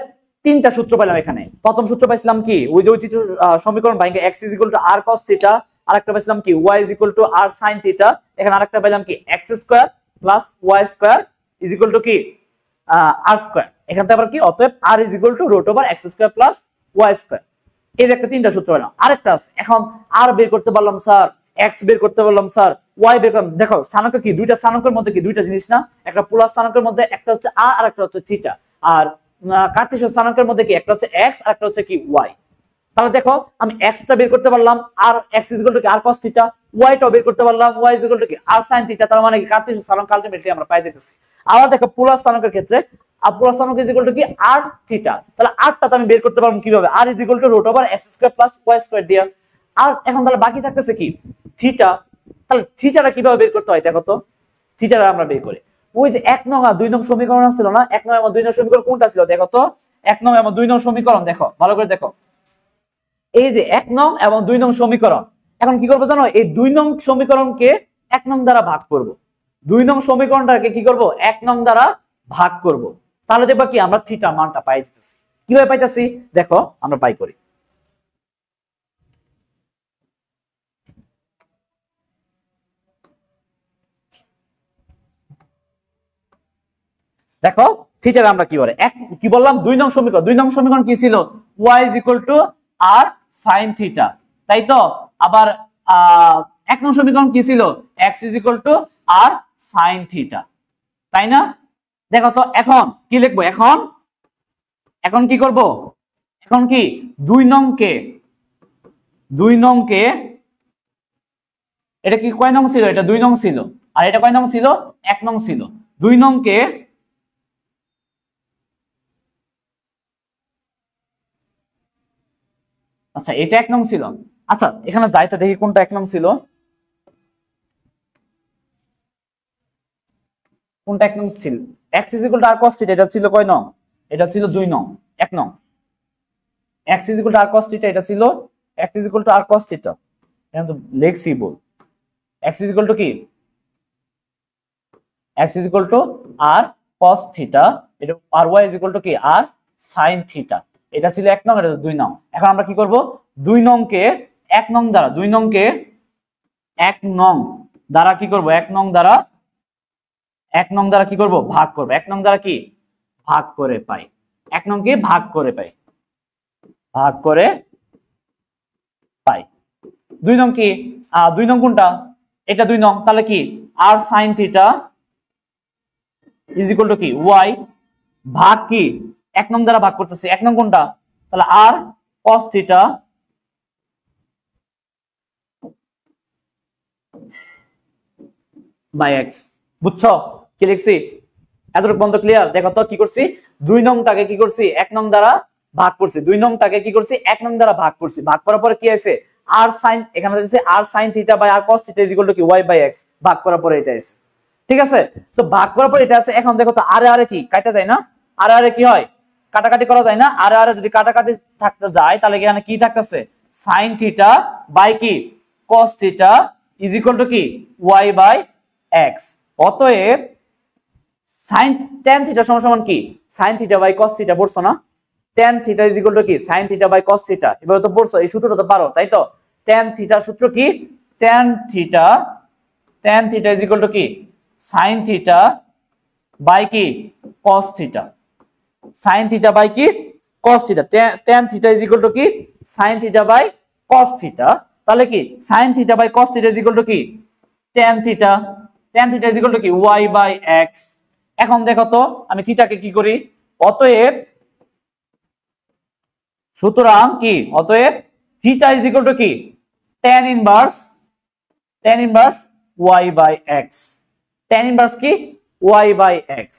তিনটা সূত্র পেলাম এখানে। প্রথম সূত্র পাইছিলাম কি, ওই যে সমীকরণ ভাঙে x is equal to r cos theta, আরেকটা পাইছিলাম কি y is equal to r sin theta, এখানে আরেকটা পেলাম কি x square plus y square is equal to কি r স্কয়ার। এখান থেকে আবার কি, অতএব r is equal to root over x square plus y square. এই যে একটা তিনটা সূত্র পেলাম। আরেকটা আছে, এখন r বের করতে পারলাম স্যার, x বের করতে পারলাম স্যার, y বের করলাম। দেখো স্থানাঙ্ক কি, দুইটা স্থানাঙ্কের মধ্যে কি দুইটা জিনিস না, একটা পোলার স্থানাঙ্কের মধ্যে একটা হচ্ছে r আর একটা হচ্ছে থিটা, আর কার্টেসীয় স্থানাঙ্কের মধ্যে কি একটা হচ্ছে x আর একটা হচ্ছে কি y। তাহলে দেখো আমি x টা বের করতে পারলাম, আর x ইজ ইকুয়াল টু কি r cos থিটা, y টাও বের করতে পারলাম, y ইজ ইকুয়াল টু কি r sin থিটা। তার মানে কি কার্টেসীয় স্থানাঙ্ক আলটিমেটলি আমরা পাই যেতেছি। আবার দেখো পোলার স্থানাঙ্কের ক্ষেত্রে পোলার স্থানাঙ্ক ইজ ইকুয়াল টু কি r থিটা, তাহলে r টা তো আমি বের করতে পারবো কিভাবে, r is equal to root over x square plus y square দিয়ে। আর এখন তাহলে বাকি থাকতেছে কি থিটা। তাহলে থিটাটা কিভাবে বের করতে হয় দেখো তো, থিটাটা আমরা বের করি ওই যে 1 নং আর 2 নং সমীকরণ ছিল না, 1 নং এবং 2 নং সমীকরণ কোনটা ছিল দেখো তো, 1 নং এবং 2 নং সমীকরণ দেখো ভালো করে দেখো, এই যে 1 নং এবং 2 নং সমীকরণ। এখন কি করবো জানো, এই 2 নং সমীকরণকে 1 নং দ্বারা ভাগ করব, 2 নং সমীকরণটাকে কি করব 1 নং দ্বারা ভাগ করব। তাহলে দেখবা কি আমরা থিটার মানটা পাই যেতেছি। কিভাবে পাইতেছি দেখো, আমরা পাই করি, দেখো থিটার আমরা কি বলে কি বললাম, 2 নং সমীকরণ। 2 নং সমীকরণ কি ছিল, y is equal to r sin theta, তাই তো। আবার 1 নং সমীকরণ কি ছিল, x is equal to r sin theta, তাই না। দেখো তো এখন কি লিখবো, এখন এখন কি করব, এখন কি 2 নং কে এটা কি কয় নং ছিল, এটা 2 নং ছিল, আর এটা কয় নং ছিল, 1 নং ছিল। 2 নং কে আচ্ছা এটা 1 নং ছিল, আচ্ছা এখানে যাইতে দেখি কোনটা 1 নং ছিল, কোনটা 1 নং ছিল? x r cos θ, এটা ছিল কয় নং? এটা ছিল 2 নং, 1 নং। x r cos θ, এটা ছিল x r cos θ, এখন তো লেখছি বল x কি, x r cos θ, এটা আর y কি r sin θ। এটা ছিল 1 নং, এটা 2 নং। এখন আমরা কি করব, 2 নং কে 1 নং দ্বারা, 2 নং কে 1 নং দ্বারা কি করব, 1 নং দ্বারা, 1 নং দ্বারা কি করব, ভাগ করব। 1 নং দ্বারা কি ভাগ করে পাই, 1 নং কে ভাগ করে পাই, ভাগ করে পাই। 2 নং কি, 2 নং কোনটা, এটা 2 নং, তাহলে কি r sin θ is equal to কি y ভাগ কি 1 নং দ্বারা ভাগ করতেছি, 1 নং কোনটা, তাহলে r cos θ বাই x। বুঝছো কি লিখছি? এতটুকু পর্যন্ত ক্লিয়ার? দেখো তো কি করছি, 2 নংটাকে কি করছি 1 নং দ্বারা ভাগ করছি, 2 নংটাকে কি করছি 1 নং দ্বারা ভাগ করছি, ভাগ করার পরে কি আছে r sin, এখানে আছে r sin θ by r cos θ is equal to কি y বাই x, ভাগ করার পরে এটা আছে। ঠিক আছে, সো ভাগ করার পরে এটা আছে। এখন দেখো তো আরে আরে কি কাটা যায় না, আরে আরে কি হয়, কাটাকাটি করা যায় না। আরে আরে যদি কাটাকাটি থাকতে যায় তাহলে এখানে কি থাকতেছে, sin θ বাই কি cos θ ইজ ইকুয়াল টু কি y বাই x। অতএব sin tan θ সমান কি sin θ বাই cos θ, পড়ছো না? tan θ ইজ ইকুয়াল টু কি sin θ বাই cos θ, এবারে তো পড়ছো, এই সূত্রটা তো পারো তাই তো? tan θ সূত্র কি, tan θ ইজ ইকুয়াল টু কি sin θ বাই কি cos θ, sin θ বাই কি cos θ, tan θ is equal to কি sin θ বাই cos θ। তাহলে কি sin θ by cos θ is equal to কি tan θ, tan θ is equal to কি y বাই x। এখন দেখো তো আমি থিটাকে কি করি, অতএব সুতরাং কি, অতএব থিটা ইজ ইকুয়াল টু কি tan inverse y by x, tan inverse কি y বাই x।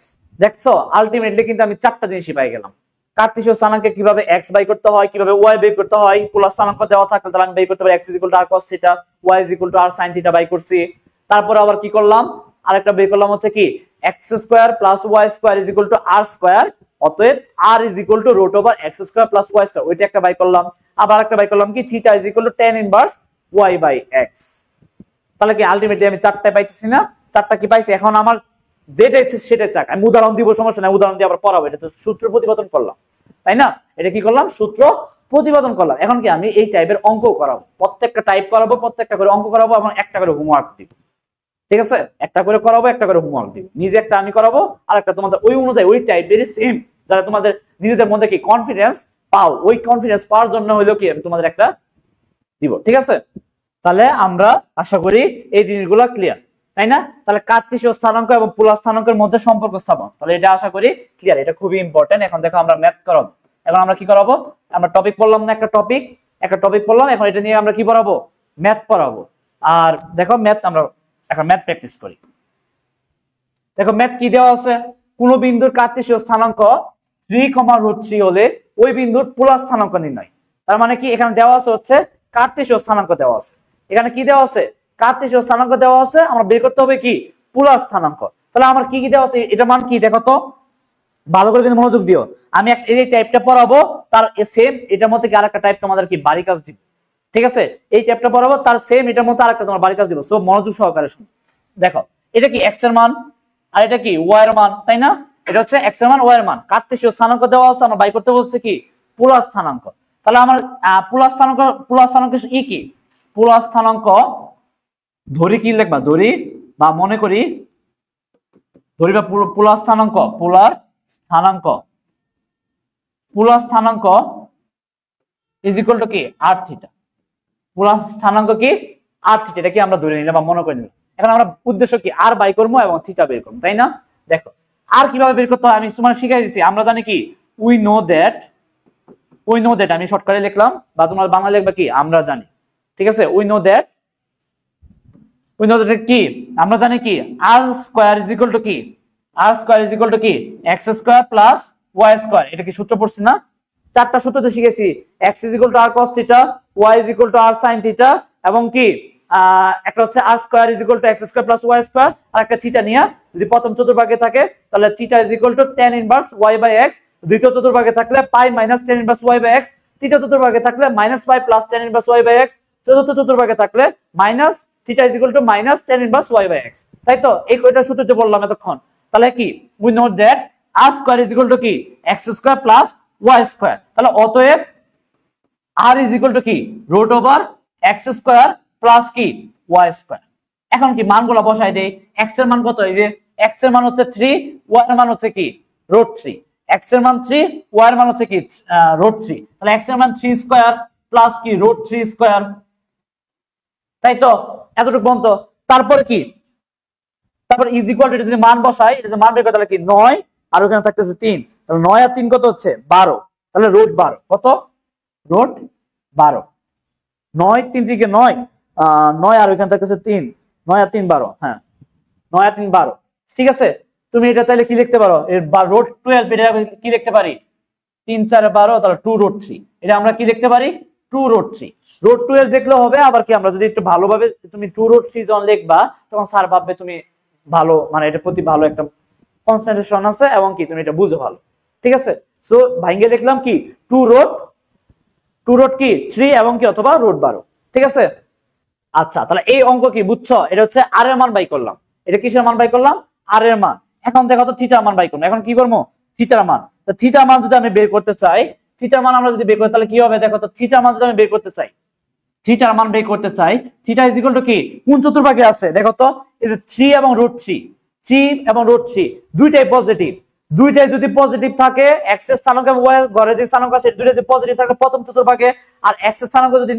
দেখছো আলটিমেটলি কিন্তু আমি 4টা জিনিসই পাই গেলাম। কার্তেশীয় স্থানাঙ্কে কিভাবে x বাই করতে হয়, কিভাবে y বাই করতে হয়, পোলার স্থানাঙ্ক দেওয়া থাকলে তাহলে আমি বাই করতে পারি x is equal to r cos θ, y is equal to r sin θ by করছি। তারপর আবার কি করলাম, আরেকটা বের করলাম হচ্ছে কি x square plus y square is equal to r square, অতএব r is equal to root over x square plus y square, ওইটা একটা বাই করলাম। আবার একটা বাই করলাম কি theta is equal to tan inverse y by x। তাহলে কি আলটিমেটলি আমি 4টা পাইতেছি না? 4টা কি পাইছি? এখন আমার যেটা ইচ্ছে সেটা চাক, আমি উদাহরণ দিব, সমস্যা নাই, উদাহরণ দিয়ে আবার পড়াবো। এটা তো সূত্র প্রতিপাদন করলাম তাই না? এটা কি করলাম, সূত্র প্রতিপাদন করলাম। এখন কি আমি এই টাইপের অঙ্ক করাবো, প্রত্যেকটা টাইপ করাবো, প্রত্যেকটা করে অঙ্ক করাবো এবং একটা করে হোমওয়ার্ক দিব। ঠিক আছে, একটা করে করাবো, একটা করে হোমওয়ার্ক দিব, নিজে একটা আমি করাবো আর একটা তোমাদের ওই অনুযায়ী ওই টাইপের সেম, যারা তোমাদের নিজেদের মধ্যে কি কনফিডেন্স পাও, ওই কনফিডেন্স পাওয়ার জন্য হইলো কি আমি তোমাদের একটা দিব। ঠিক আছে, তাহলে আমরা আশা করি এই জিনিসগুলো ক্লিয়ার তাই না? তাহলে কার্তেশীয় স্থানাঙ্ক এবং পোলার স্থানাঙ্কের মধ্যে সম্পর্ক স্থাপন, তাহলে এটা আশা করি ক্লিয়ার, এটা খুবই ইম্পর্টেন্ট। এখন দেখো আমরা ম্যাথ করাবো। এখন আমরা কি করাবো, আমরা টপিক পড়লাম না, একটা টপিক পড়লাম, এখন এটা নিয়ে আমরা কি পড়াবো, ম্যাথ পড়াবো। আর দেখো ম্যাথ আমরা এখন ম্যাথ প্র্যাকটিস করি। দেখো ম্যাথ কি দেওয়া আছে, কোন বিন্দুর কার্তেশীয় স্থানাঙ্ক 3,√3 হলে ওই বিন্দুর পোলার স্থানাঙ্ক নির্ণয়। তার মানে কি এখানে দেওয়া আছে হচ্ছে কার্তেশীয় স্থানাঙ্ক দেওয়া আছে, এখানে কি দেওয়া আছে কার্তেশীয় স্থানাঙ্ক দেওয়া আছে, আমরা বের করতে হবে কি পোলার স্থানাঙ্ক। তাহলে আমার কি কি দেওয়া আছে, এটা মান কি দেখো তো, ভালো করে কিন্তু মনোযোগ দিও। আমি এই টাইপটা পড়াবো, তার সেম এটার মধ্যে কি আরেকটা টাইপ তোমাদের কি বাড়ি কাজ দিব। ঠিক আছে, এই টাইপটা পড়াবো, তার সেম এটার মধ্যে আরেকটা তোমার বাড়ি কাজ দিব। সব মনোযোগ সহকারে শুনো। দেখো এটা কি x এর মান আর এটা কি y এর মান তাই না? এটা হচ্ছে x এর মান y এর মান, কার্তেশীয় স্থানাঙ্ক দেওয়া আছে, আমরা বাই করতে বলছে কি পোলার স্থানাঙ্ক। তাহলে আমার পোলার স্থানাঙ্ক ই কি, পোলার স্থানাঙ্ক ধরি কি লিখবা, ধরি বা মনে করি ধরি বা পোলার স্থানাঙ্ক ইজ ইকুয়াল টু কি r থিটা। পোলার স্থানাঙ্ক কি r থিটা, এটা কি আমরা ধরে নিলাম বা মনে করে নিলাম। এখন আমরা উদ্দেশ্য কি r বাই করবো এবং থিটা বের করবো তাই না? দেখো আর কিভাবে বের করতে হয় আমি তোমার শিখাই দিচ্ছি। আমরা জানি কি উই নো দ্যাট, আমি শর্টকাটে লিখলাম বা তোমার বাংলা লিখবা কি আমরা জানি। ঠিক আছে, উই নো দ্যাট কি আমরা জানি কি r square is equal to কি x square plus y square, এটা কি সূত্র পড়ছি না? চারটা সূত্র তো শিখেছি, x = r cos θ, y = r sin θ, এবং কি একটা হচ্ছে r square = x square plus y square, আর একটা থিটা নিয়ে যদি প্রথম চতুর্ভাগে থাকে তাহলে θ = tan inverse y by x, দ্বিতীয় চতুর্ভাগে থাকলে pi minus tan inverse y by x, তৃতীয় চতুর্ভাগে থাকলে minus pi plus tan inverse y by x, চতুর্থ চতুর্ভাগে থাকলে minus θ = minus tan inverse y by x। তাই তো এই কয়টা সূত্র যে বললাম এতক্ষণ, তাহলে কি we know that r square = কি x square plus y square, তাহলে অতএব r কি √x স্কয়ার প্লাস কি y স্কয়ার। এখন কি মানগুলো বসাই দেই, x এর মান কত, এই যে x এর মান হচ্ছে 3, y এর মান হচ্ছে কি √3, x এর মান 3, y এর মান হচ্ছে কি √3, তাহলে x এর মান 3 স্কয়ার প্লাস কি √3 স্কয়ার, তাই তো এতটুকু বন্ধ। তারপর কি, তারপর ইজ ইকুয়াল টু, যদি মান বসাই, এটা মান বের করে তাহলে কি 9 আর ওখানে থাকতেছে 3, তাহলে 9 আর 3 কত হচ্ছে 12, তাহলে √12 কত √12, 9 3 থেকে 9 9 আর ওখানে থাকতেছে 3, 9 আর 3 12, হ্যাঁ 9 আর 3 12, ঠিক আছে। তুমি এটা চাইলে কি লিখতে পারো, এর √12 এটা কি লিখতে পারি 3 4 12, তাহলে 2√3, এটা আমরা কি লিখতে পারি 2√3, √12 দেখলে হবে। আবার কি আমরা যদি একটু ভালোভাবে তুমি 2√3 যখন লিখবা তখন স্যার ভাববে তুমি ভালো, মানে এটার প্রতি ভালো একটা কনসেন্ট্রেশন আছে এবং কি তুমি এটা বুঝো ভালো, ঠিক আছে। সো ভাঙিয়ে লিখলাম কি 2√2 কি 3 এবং কি অথবা √12, ঠিক আছে। আচ্ছা, তাহলে এই অঙ্ক কি বুঝছো, এটা হচ্ছে r এর মান বাই করলাম, এটা কিসের মান বাই করলাম r এর মান। এখন দেখো তো থিটার মান বাই করব, এখন কি করব থিটার মান, তো থিটার মান যদি আমি বের করতে চাই, থিটার মান আমরা যদি বের করি তাহলে কি হবে, দেখো তো থিটার মান যদি আমি বের করতে চাই, থিটার মান বের করতে চাই, থিটা কি কোন চতুর্ভাগে আছে দেখো তো, এই যে 3 এবং √3, 3 এবং √3 দুইটাই পজিটিভ, দুইটাই যদি পজিটিভ থাকে x এর স্থানাঙ্ক এবং y এর ঘরে যে স্থানাঙ্ক আছে দুইটা যদি পজিটিভ থাকে প্রথম চতুর্ভাগে, আর x এর স্থানাঙ্ক যদি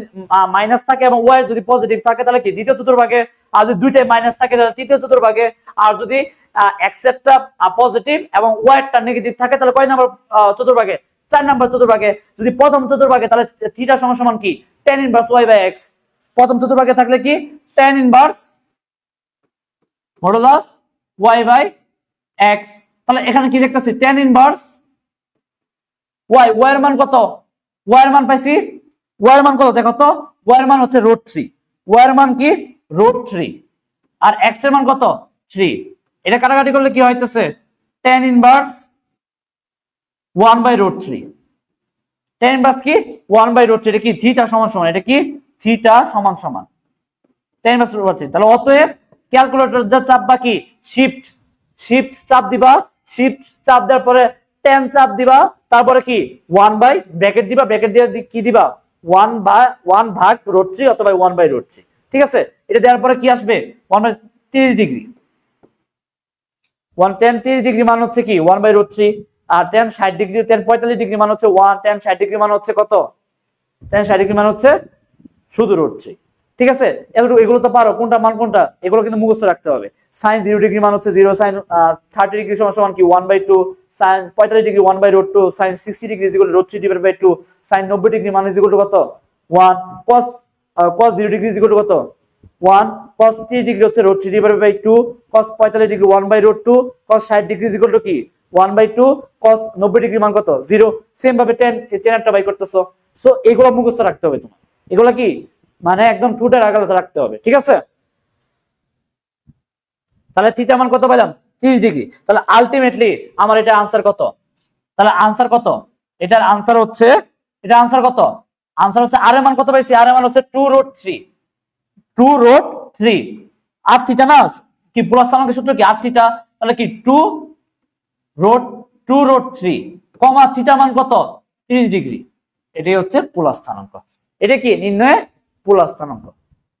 মাইনাস থাকে এবং y এর যদি পজিটিভ থাকে তাহলে কি দ্বিতীয় চতুর্ভাগে, আর যদি দুইটাই মাইনাস থাকে তাহলে তৃতীয় চতুর্ভাগে, আর যদি x এরটা পজিটিভ এবং y এরটা নেগেটিভ থাকে তাহলে কয় নাম্বার চতুর্ভাগে 4 নাম্বার চতুর্ভাগে। যদি প্রথম চতুর্ভাগে তাহলে থিটা সমান কি tan inverse y by x, প্রথম চতুর্ভাগে থাকলে কি tan inverse modulus y by x, তাহলে এখানে কি দেখতেছি tan ইনভার্স y, y এর মান কত, y এর মান পাইছি, y এর মান কত দেখো তো, y এর মান হচ্ছে √3, y এর মান কি √3, আর x এর মান কত 3, এটা কাটাকাটি করলে কি হইতেছে tan inverse 1 by √3, tan inverse কি 1 বাই √3, এটা কি থিটা সমান, এটা কি থিটা সমান tan ইনভার্স √3। তাহলে অতএব ক্যালকুলেটর যা চাপবা কি শিফট চাপ দিবা, শিফট চাপ দেওয়ার পরে tan চাপ দিবা, তারপরে কি 1 বাই ব্র্যাকেট দিবা, ব্র্যাকেট দিয়ে কি দিবা 1 ভাগ √3 অথবা 1 বাই √3, ঠিক আছে। এটা দেওয়ার পরে কি আসবে 1 বাই 30 ডিগ্রি, 1 tan 30 ডিগ্রি মান হচ্ছে কি 1 বাই √3, আর tan 60 ডিগ্রি, tan 45 ডিগ্রি মান হচ্ছে 1, tan 60 ডিগ্রি মান হচ্ছে কত, tan 60 ডিগ্রি মান হচ্ছে শুধু √3, ঠিক আছে। এগুলো তো পারো, কোনটা মান কোনটা এগুলো কিন্তু মুখস্থ রাখতে হবে। sin 0 ডিগ্রি মান হচ্ছে 0, sin 30 ডিগ্রি সমান কি 1/2, sin 45 degree 1/√2, sin 60 degree √3/2, sin 90 degree মান কত 1, cos 0 ডিগ্রি কত 1, cos 3 ডিগ্রি হচ্ছে √3/2, cos 45 ডিগ্রি 1/√2, cos 60 ডিগ্রি কি 1/2, cos 90 ডিগ্রি মান কত 0, সেম ভাবে tan একটা বাই করতেছো। সো এগুলো মুখস্থ রাখতে হবে তোমার, এগুলো কি মানে একদম টুটের আগালতে রাখতে হবে, ঠিক আছে। তাহলে থিটা মান কত পেলাম 30 ডিগ্রি, তাহলে আলটিমেটলি আমার এটা आंसर কত, তাহলে आंसर কত, এটার आंसर হচ্ছে, এটা आंसर কত, आंसर হচ্ছে আর এর মান কত পাইছি, আর এর মান হচ্ছে 2√3 আর থিটা না কি প্লাস আমাকে সূত্র কি আর থিটা, তাহলে কি 2√3 কমা থিটা মান কত 30 ডিগ্রি, এটাই হচ্ছে পোলার স্থানাঙ্ক। এটা কি নির্ণয়ে পোলার স্থানাঙ্ক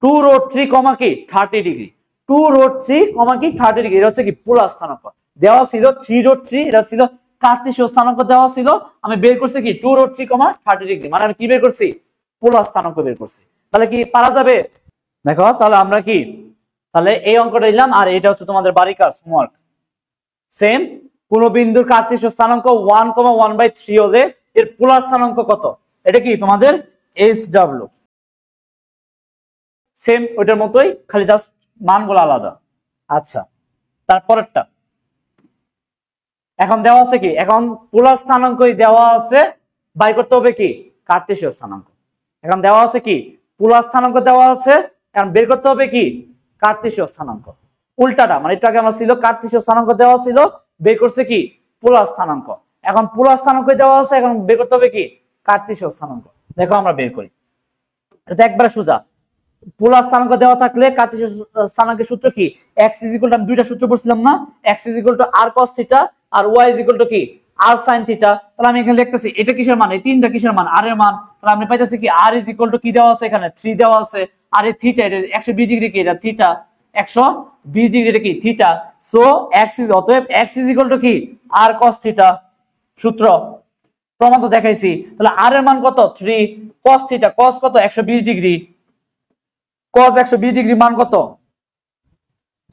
2√3 কমা কি 30 ডিগ্রি, 2√3 কমা কি 30 ডিগ্রি, এটা হচ্ছে কি পোলার স্থানাঙ্ক। দেওয়া ছিল 3√3, এটা ছিল কার্টেসীয় স্থানাঙ্ক দেওয়া ছিল, আমি বের করছি কি 2√3 কমা 30 ডিগ্রি, মানে আমি কি বের করছি পোলার স্থানাঙ্ক বের করছি। তাহলে কি পারা যাবে, দেখো তাহলে আমরা কি তাহলে এই অঙ্কটা দিলাম, আর এটা হচ্ছে তোমাদের বাড়ির কাজ হোমওয়ার্ক। সেম কোন বিন্দুর কার্টেসীয় স্থানাঙ্ক 1,1/3 হলে এর পোলার স্থানাঙ্ক কত, এটা কি তোমাদের SW, সেম ওইটার মতোই, খালি জাস্ট মানগুলো আলাদা। আচ্ছা, তারপরেরটা এখন দেওয়া আছে কি, এখন পোলার স্থানাঙ্কই দেওয়া আছে বাই করতে হবে কি কার্টেসীয় স্থানাঙ্ক। এখন দেওয়া আছে কি পোলার স্থানাঙ্ক দেওয়া আছে, এখন বের করতে হবে কি কার্টেসীয় স্থানাঙ্ক। উল্টাটা মানে একটু আগে আমরা ছিল কার্টেসীয় স্থানাঙ্ক দেওয়া ছিল, বের করছে কি পোলার স্থানাঙ্ক। এখন পোলার স্থানাঙ্ক দেওয়া আছে, এখন বের করতে হবে কি কার্টেসীয় স্থানাঙ্ক। দেখো আমরা বের করি, এটা একবারে সোজা। পোলার স্থানাঙ্ক দেওয়া থাকলে কার্টেসীয় স্থানাঙ্কের সূত্র কি x = আমি দুইটা সূত্র পড়ছিলাম না, x = r cos থিটা আর y = কি r sin থিটা। তাহলে আমি এখানে লিখতেছি এটা কিসের মান, এই তিনটা কিসের মান r এর মান। তাহলে আমি পাইতেছি কি r = কি দেওয়া আছে এখানে 3 দেওয়া আছে, আর এই থিটা এটা 120 ডিগ্রি কি এটা থিটা, 120 ডিগ্রি এটা কি থিটা। সো অতএব x = কি r cos থিটা। সূত্র প্রমাণ তো দেখাইছি। তাহলে r এর মান কত 3, cos থিটা cos কত 120 ডিগ্রি, cos 120 ডিগ্রি মান কত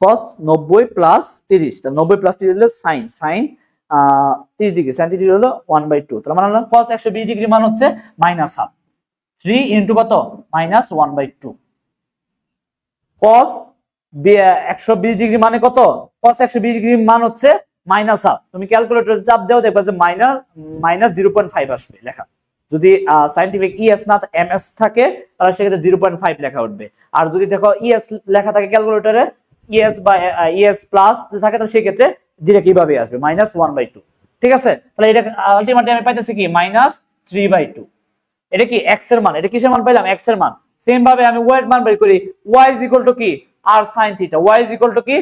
cos 90 প্লাস 30, তাহলে 90 প্লাস 30 হলো sin 30 ডিগ্রি, sin 30 হলো 1/2। তাহলে মানে হলো cos 120 ডিগ্রি মান হচ্ছে -1/2, 3 ইনটু কত -1/2। cos 120 ডিগ্রি মানে কত, cos 120 ডিগ্রি মান হচ্ছে -1/2। তুমি ক্যালকুলেটরে চাপ দাও দেখবা যে -0.5 আসবে লেখা। যদি সায়েন্টিফিক ইএস না এমএস থাকে তাহলে সেক্ষেত্রে 0.5 লেখা উঠবে। আর যদি দেখো ইএস লেখা থাকে ক্যালকুলেটরে ইএস বা ইএস প্লাস থাকে তাহলে সেই ক্ষেত্রে ডিরেক্ট এইভাবে আসবে -1/2। ঠিক আছে, তাহলে এটা আলটিমেটলি আমি পাইতেছি কি -3/2। এটা কি x এর মান, এটা কিসের মান পাইলাম x এর মান। সেম ভাবে আমি y এর মান বের করি, y = কি r sin থিটা, y = কি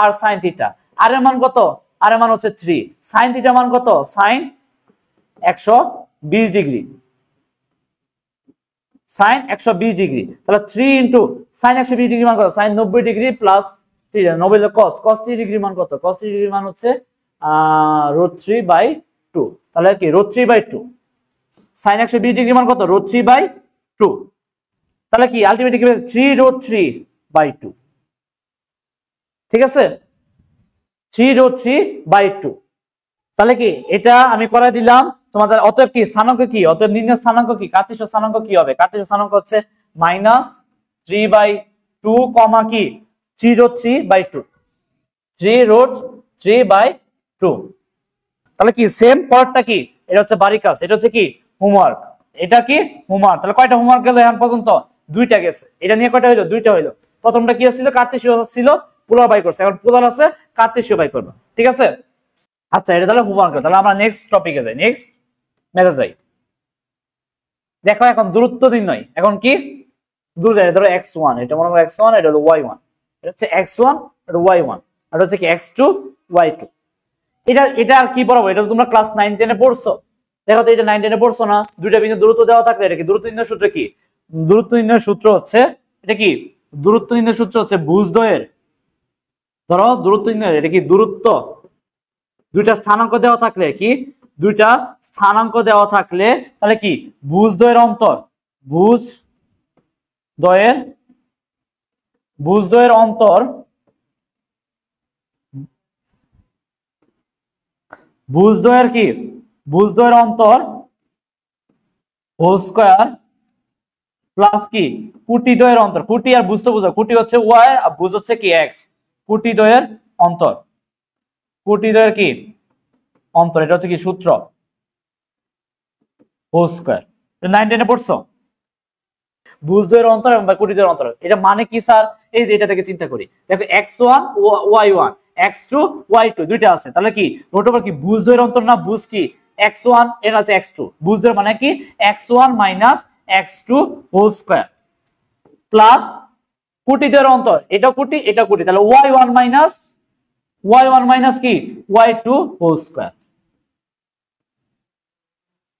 r sin থিটা। r এর মান কত, r এর মান হচ্ছে 3, sin থিটা মান কত sin 120 ডিগ্রি, sin 120 ডিগ্রি। তাহলে 3 ইনটু sin 120 ডিগ্রি মান কত sin 90 degree plus 90 cos 30 degree মান কত, cos 30 ডিগ্রি মান হচ্ছে √3/2। তাহলে কি √3/2, sin 120 ডিগ্রি মান কত √3/2। তাহলে কি আলটিমেটলি কি 3√3/2। ঠিক আছে 3√3/2। তাহলে কি এটা আমি করে দিলাম তোমাদের। অতএব কি স্থানাঙ্ক কি, অতএব নির্ণয় স্থানাঙ্ক কি কার্টেসীয় স্থানাঙ্ক কি হবে, কার্টেসীয় স্থানাঙ্ক হচ্ছে -3/2 কি 3√3/2, 3√3/2। তাহলে কি সেম পরেরটা কি, এটা হচ্ছে বাড়ি কাজ, এটা হচ্ছে কি হোমওয়ার্ক, এটা কি হোমওয়ার্ক। তাহলে কয়টা হোমওয়ার্ক গেল এখন পর্যন্ত, দুইটা গেছে। এটা নিয়ে কয়টা হইলো, দুইটা হইলো। প্রথমটা কি ছিল কার্টেসীয় ছিল, পোলার বাই করছে, এখন পোলার আছে কার্টেসীয় বাই করবে। ঠিক আছে, আচ্ছা এটা তাহলে হোমওয়ার্ক। তাহলে আমরা নেক্সট টপিকে যাই, নেক্সট মেথড যাই। দেখো এখন দূরত্ব নির্ণয়, এখন কি দূর যায়, ধরো x1, এটা মনে করো x1, এটা হলো y1, এটা হচ্ছে x1, এটা y1, আর হচ্ছে কি x2 y2। এটা আর কি পড়াবো, এটা তোমরা ক্লাস 9 10 এ পড়ছো। দেখো তো এটা 9 10 এ পড়ছো না, দুইটা বিন্দু দূরত্ব দেওয়া থাকলে এটা কি দূরত্ব নির্ণয়ের সূত্র কি, দূরত্ব নির্ণয়ের সূত্র হচ্ছে এটা কি দূরত্ব নির্ণয়ের সূত্র হচ্ছে ভুজদ্বয়ের, ধরো দূরত্ব নির্ণয় এটা কি দূরত্ব, দুইটা স্থানাঙ্ক দেওয়া থাকলে কি দুইটা স্থানাঙ্ক দেওয়া থাকলে তাহলে কি ভুজদ্বয়ের অন্তর, ভুজদ্বয়ের অন্তর, ভুজদ্বয়ের কি ভুজদ্বয়ের অন্তর হোল স্কয়ার প্লাস কি কুটিদ্বয়ের অন্তর, কুটি আর ভুজ তো বুঝো, কুটি হচ্ছে y আর ভুজ হচ্ছে কি x, কুটিদ্বয়ের অন্তর, কুটিদ্বয়ের কি অন্তর, এটা হচ্ছে কি সূত্র হোল স্কয়ার। 9 10 এ পড়ছো ভুজদ্বয়ের অন্তর এবং কুটিদ্বয়ের অন্তর, এটা মানে কি স্যার, এই যে এটা থেকে চিন্তা করি, দেখো x1 y1 x2 y2 দুইটা আছে, তাহলে কি রুট ওভার কি ভুজদ্বয়ের অন্তর না, ভুজ কি x1 এর আছে x2, ভুজদ্বয়ের মানে কি x1 x2 whole square plus কুটিদ্বয়ের অন্তর, এটা কুটি এটা কুটি, তাহলে y1 মাইনাস কি y2 whole square.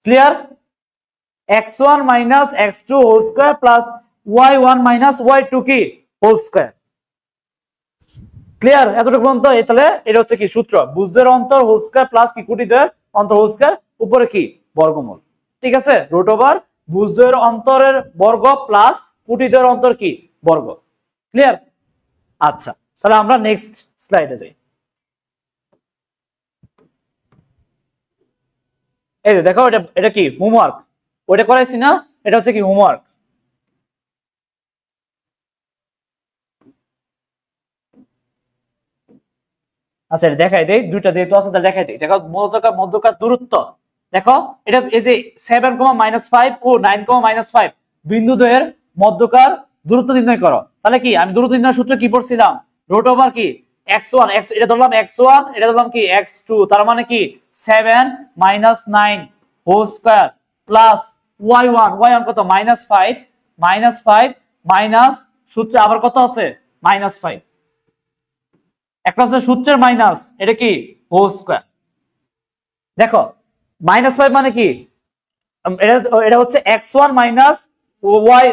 Clear, x1 minus x2 whole square plus y1 minus y2 কি whole square। ক্লিয়ার এতটুকু পর্যন্ত। তাহলে এটা হচ্ছে কি সূত্র ভুজদ্বয়ের অন্তর হোল স্কয়ার প্লাস কি কুটিদ্বয়ের অন্তর হোল স্কয়ার উপরে কি বর্গমূল। ঠিক আছে, রুট ওভার ভুজদ্বয়ের অন্তরের বর্গ প্লাস কুটিদ্বয়ের অন্তর কি বর্গ। ক্লিয়ার, আচ্ছা তাহলে আমরা নেক্সট স্লাইডে যাই। এই যে দেখো এটা কি হোমওয়ার্ক, ওইটা করাইছি না, এটা হচ্ছে কি হোমওয়ার্ক। আচ্ছা এটা দেখাই দেই, দুইটা যেহেতু আছে তাহলে দেখাই দেই। দেখো মধ্যকার দূরত্ব, দেখো এটা এই যে 7,-5 ও 9,-5 বিন্দু দ্বয়ের মধ্যকার দূরত্ব নির্ণয় করো। তাহলে কি আমি দূরত্ব নির্ণয়ের সূত্র কি পড়ছিলাম? রুট ওভার কি x1 এটা ধরলাম x1, এটা ধরলাম কি x2, তার মানে কি 7 - 9 হোল স্কয়ার প্লাস y1 কত -5 মাইনাস সূত্রে আবার কত আছে -5, একটা হচ্ছে সূত্রের মাইনাস, এটা কি হোল স্কয়ার। দেখো -5 মানে কি এটা হচ্ছে x1 minus y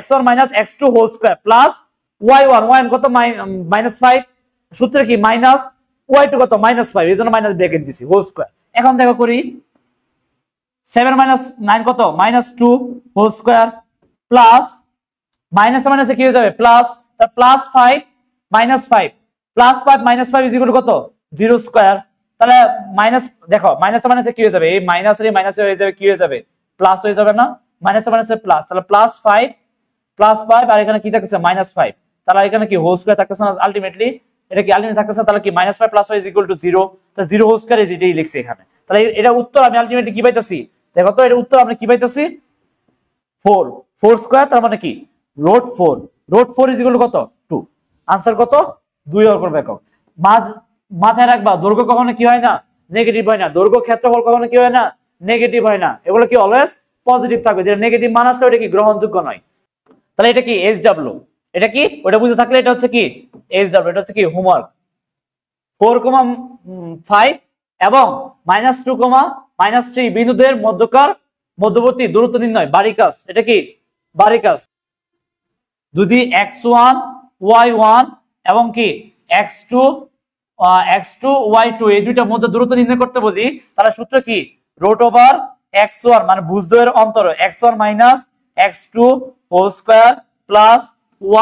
x1 minus x2 whole square plus y1 কত -5, সূত্রে কি মাইনাস y2 কত -5, এই জন্য মাইনাস ব্র্যাকেট দিছি হোল স্কয়ার। এখন দেখো করি 7 - 9 কত -2 হোল স্কয়ার প্লাস মাইনাসে কি হয়ে যাবে প্লাস, তার প্লাস 5 -5 প্লাস 5 -5 ইকুয়াল কত 0 স্কয়ার। তাহলে মাইনাস দেখো মাইনাসে কি হয়ে যাবে, এই মাইনাসে হয়ে যাবে কি হয়ে যাবে প্লাস হয়ে যাবে না, মাইনাসে প্লাস, তাহলে +5 আর এখানে কি থাকতেছে -5, তাহলে এখানে কি হোল স্কয়ার থাকতেছে না আলটিমেটলি, এটা কি আলটিমেটলি থাকতেছে, তাহলে কি -5 + 5 = 0, তাহলে 0 হোল স্কয়ার এটাই লিখছি এখানে। তাহলে এটা উত্তর আমি আলটিমেটলি কি পাইতাছি, দেখো তো এটা উত্তর আমরা কি পাইতাছি 4 স্কয়ার, তার মানে কি √4 = কত 2, আনসার কত 2 একক। মাথায় রাখবা দৈর্ঘ্য কখনো কি হয় না নেগেটিভ হয় না, দৈর্ঘ্য ক্ষেত্রফল কখনো কি হয় না নেগেটিভ হয় না, এগুলো কি অলওয়েজ পজিটিভ থাকবে, যেটা নেগেটিভ মান আছে ওটা কি গ্রহণযোগ্য নয়। তাহলে এটা কি SW, এটা কি ওটা বুঝে থাকলে এটা হচ্ছে কি SW, এটা হচ্ছে কি হোমওয়ার্ক। 4,5 এবং -2, -3 বিন্দুদের মধ্যবর্তী দূরত্ব নির্ণয় বাড়ি কাজ, এটা কি বাড়ি কাজ। যদি x1 y1 এবং কি x2 y2 এই দুইটার মধ্যে দূরত্ব নির্ণয় করতে বলি, তাহলে সূত্র কি √x1 মানে ভুজদ্বয়ের অন্তর x1 - x2 whole square plus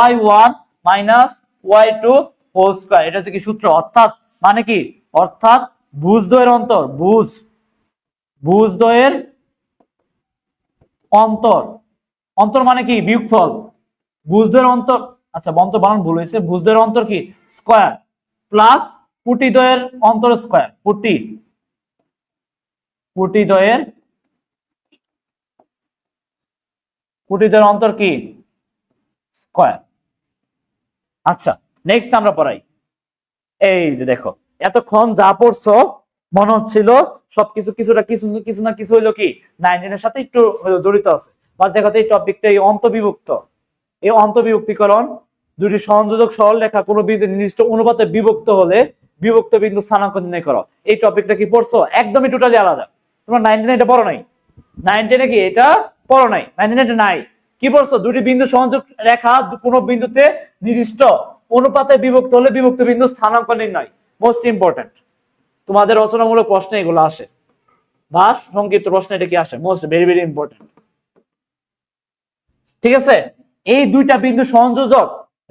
y1 - y2 whole square, এটা হচ্ছে কি সূত্র। অর্থাৎ মানে কি অর্থাৎ ভুজদ্বয়ের অন্তর ভুজদ্বয়ের অন্তর মানে কি বিয়োগফল, ভুজদ্বয়ের অন্তর, আচ্ছা অন্তর বানান ভুল হয়েছে, ভুজদ্বয়ের অন্তর কি স্কয়ার প্লাস পুটিদ্বয়ের অন্তর স্কয়ার, পুটিদ্বয়ের অন্তর কি স্কয়ার। আচ্ছা নেক্সট আমরা পড়াই। এই যে দেখো এতক্ষণ যা পড়ছো মনে হচ্ছিল সবকিছু কিছু না কিছু হইলো কি 9 এর সাথে একটু জড়িত আছে, বাট দেখো এই টপিকটা এই অন্তবিভক্তিকরণ, দুটি সংযোজক সরলরেখা কোনো বিন্দু নির্দিষ্ট অনুপাতে বিভক্ত হলে বিভক্ত বিন্দু স্থানাঙ্ক নির্ণয় করো। এই টপিকটা কি পড়ছো একদমই টোটালি আলাদা, তোমরা 9 এটা পড়ো নাই, 9 কি এটা পড়ো নাই, 9 নাই, কি পড়ছো দুটি বিন্দু সংযোগ রেখা কোনো বিন্দুতে নির্দিষ্ট অনুপাতে বিভক্ত হলে বিভক্ত বিন্দু স্থানাঙ্ক নির্ণয়। মোস্ট ইম্পর্টেন্ট তোমাদের রচনামূলক প্রশ্নে এগুলো আসে বা সংক্ষিপ্ত প্রশ্ন এটা কি আসে, মোস্ট ভেরি ইম্পর্টেন্ট। ঠিক আছে, এই দুইটা বিন্দু সংযোজক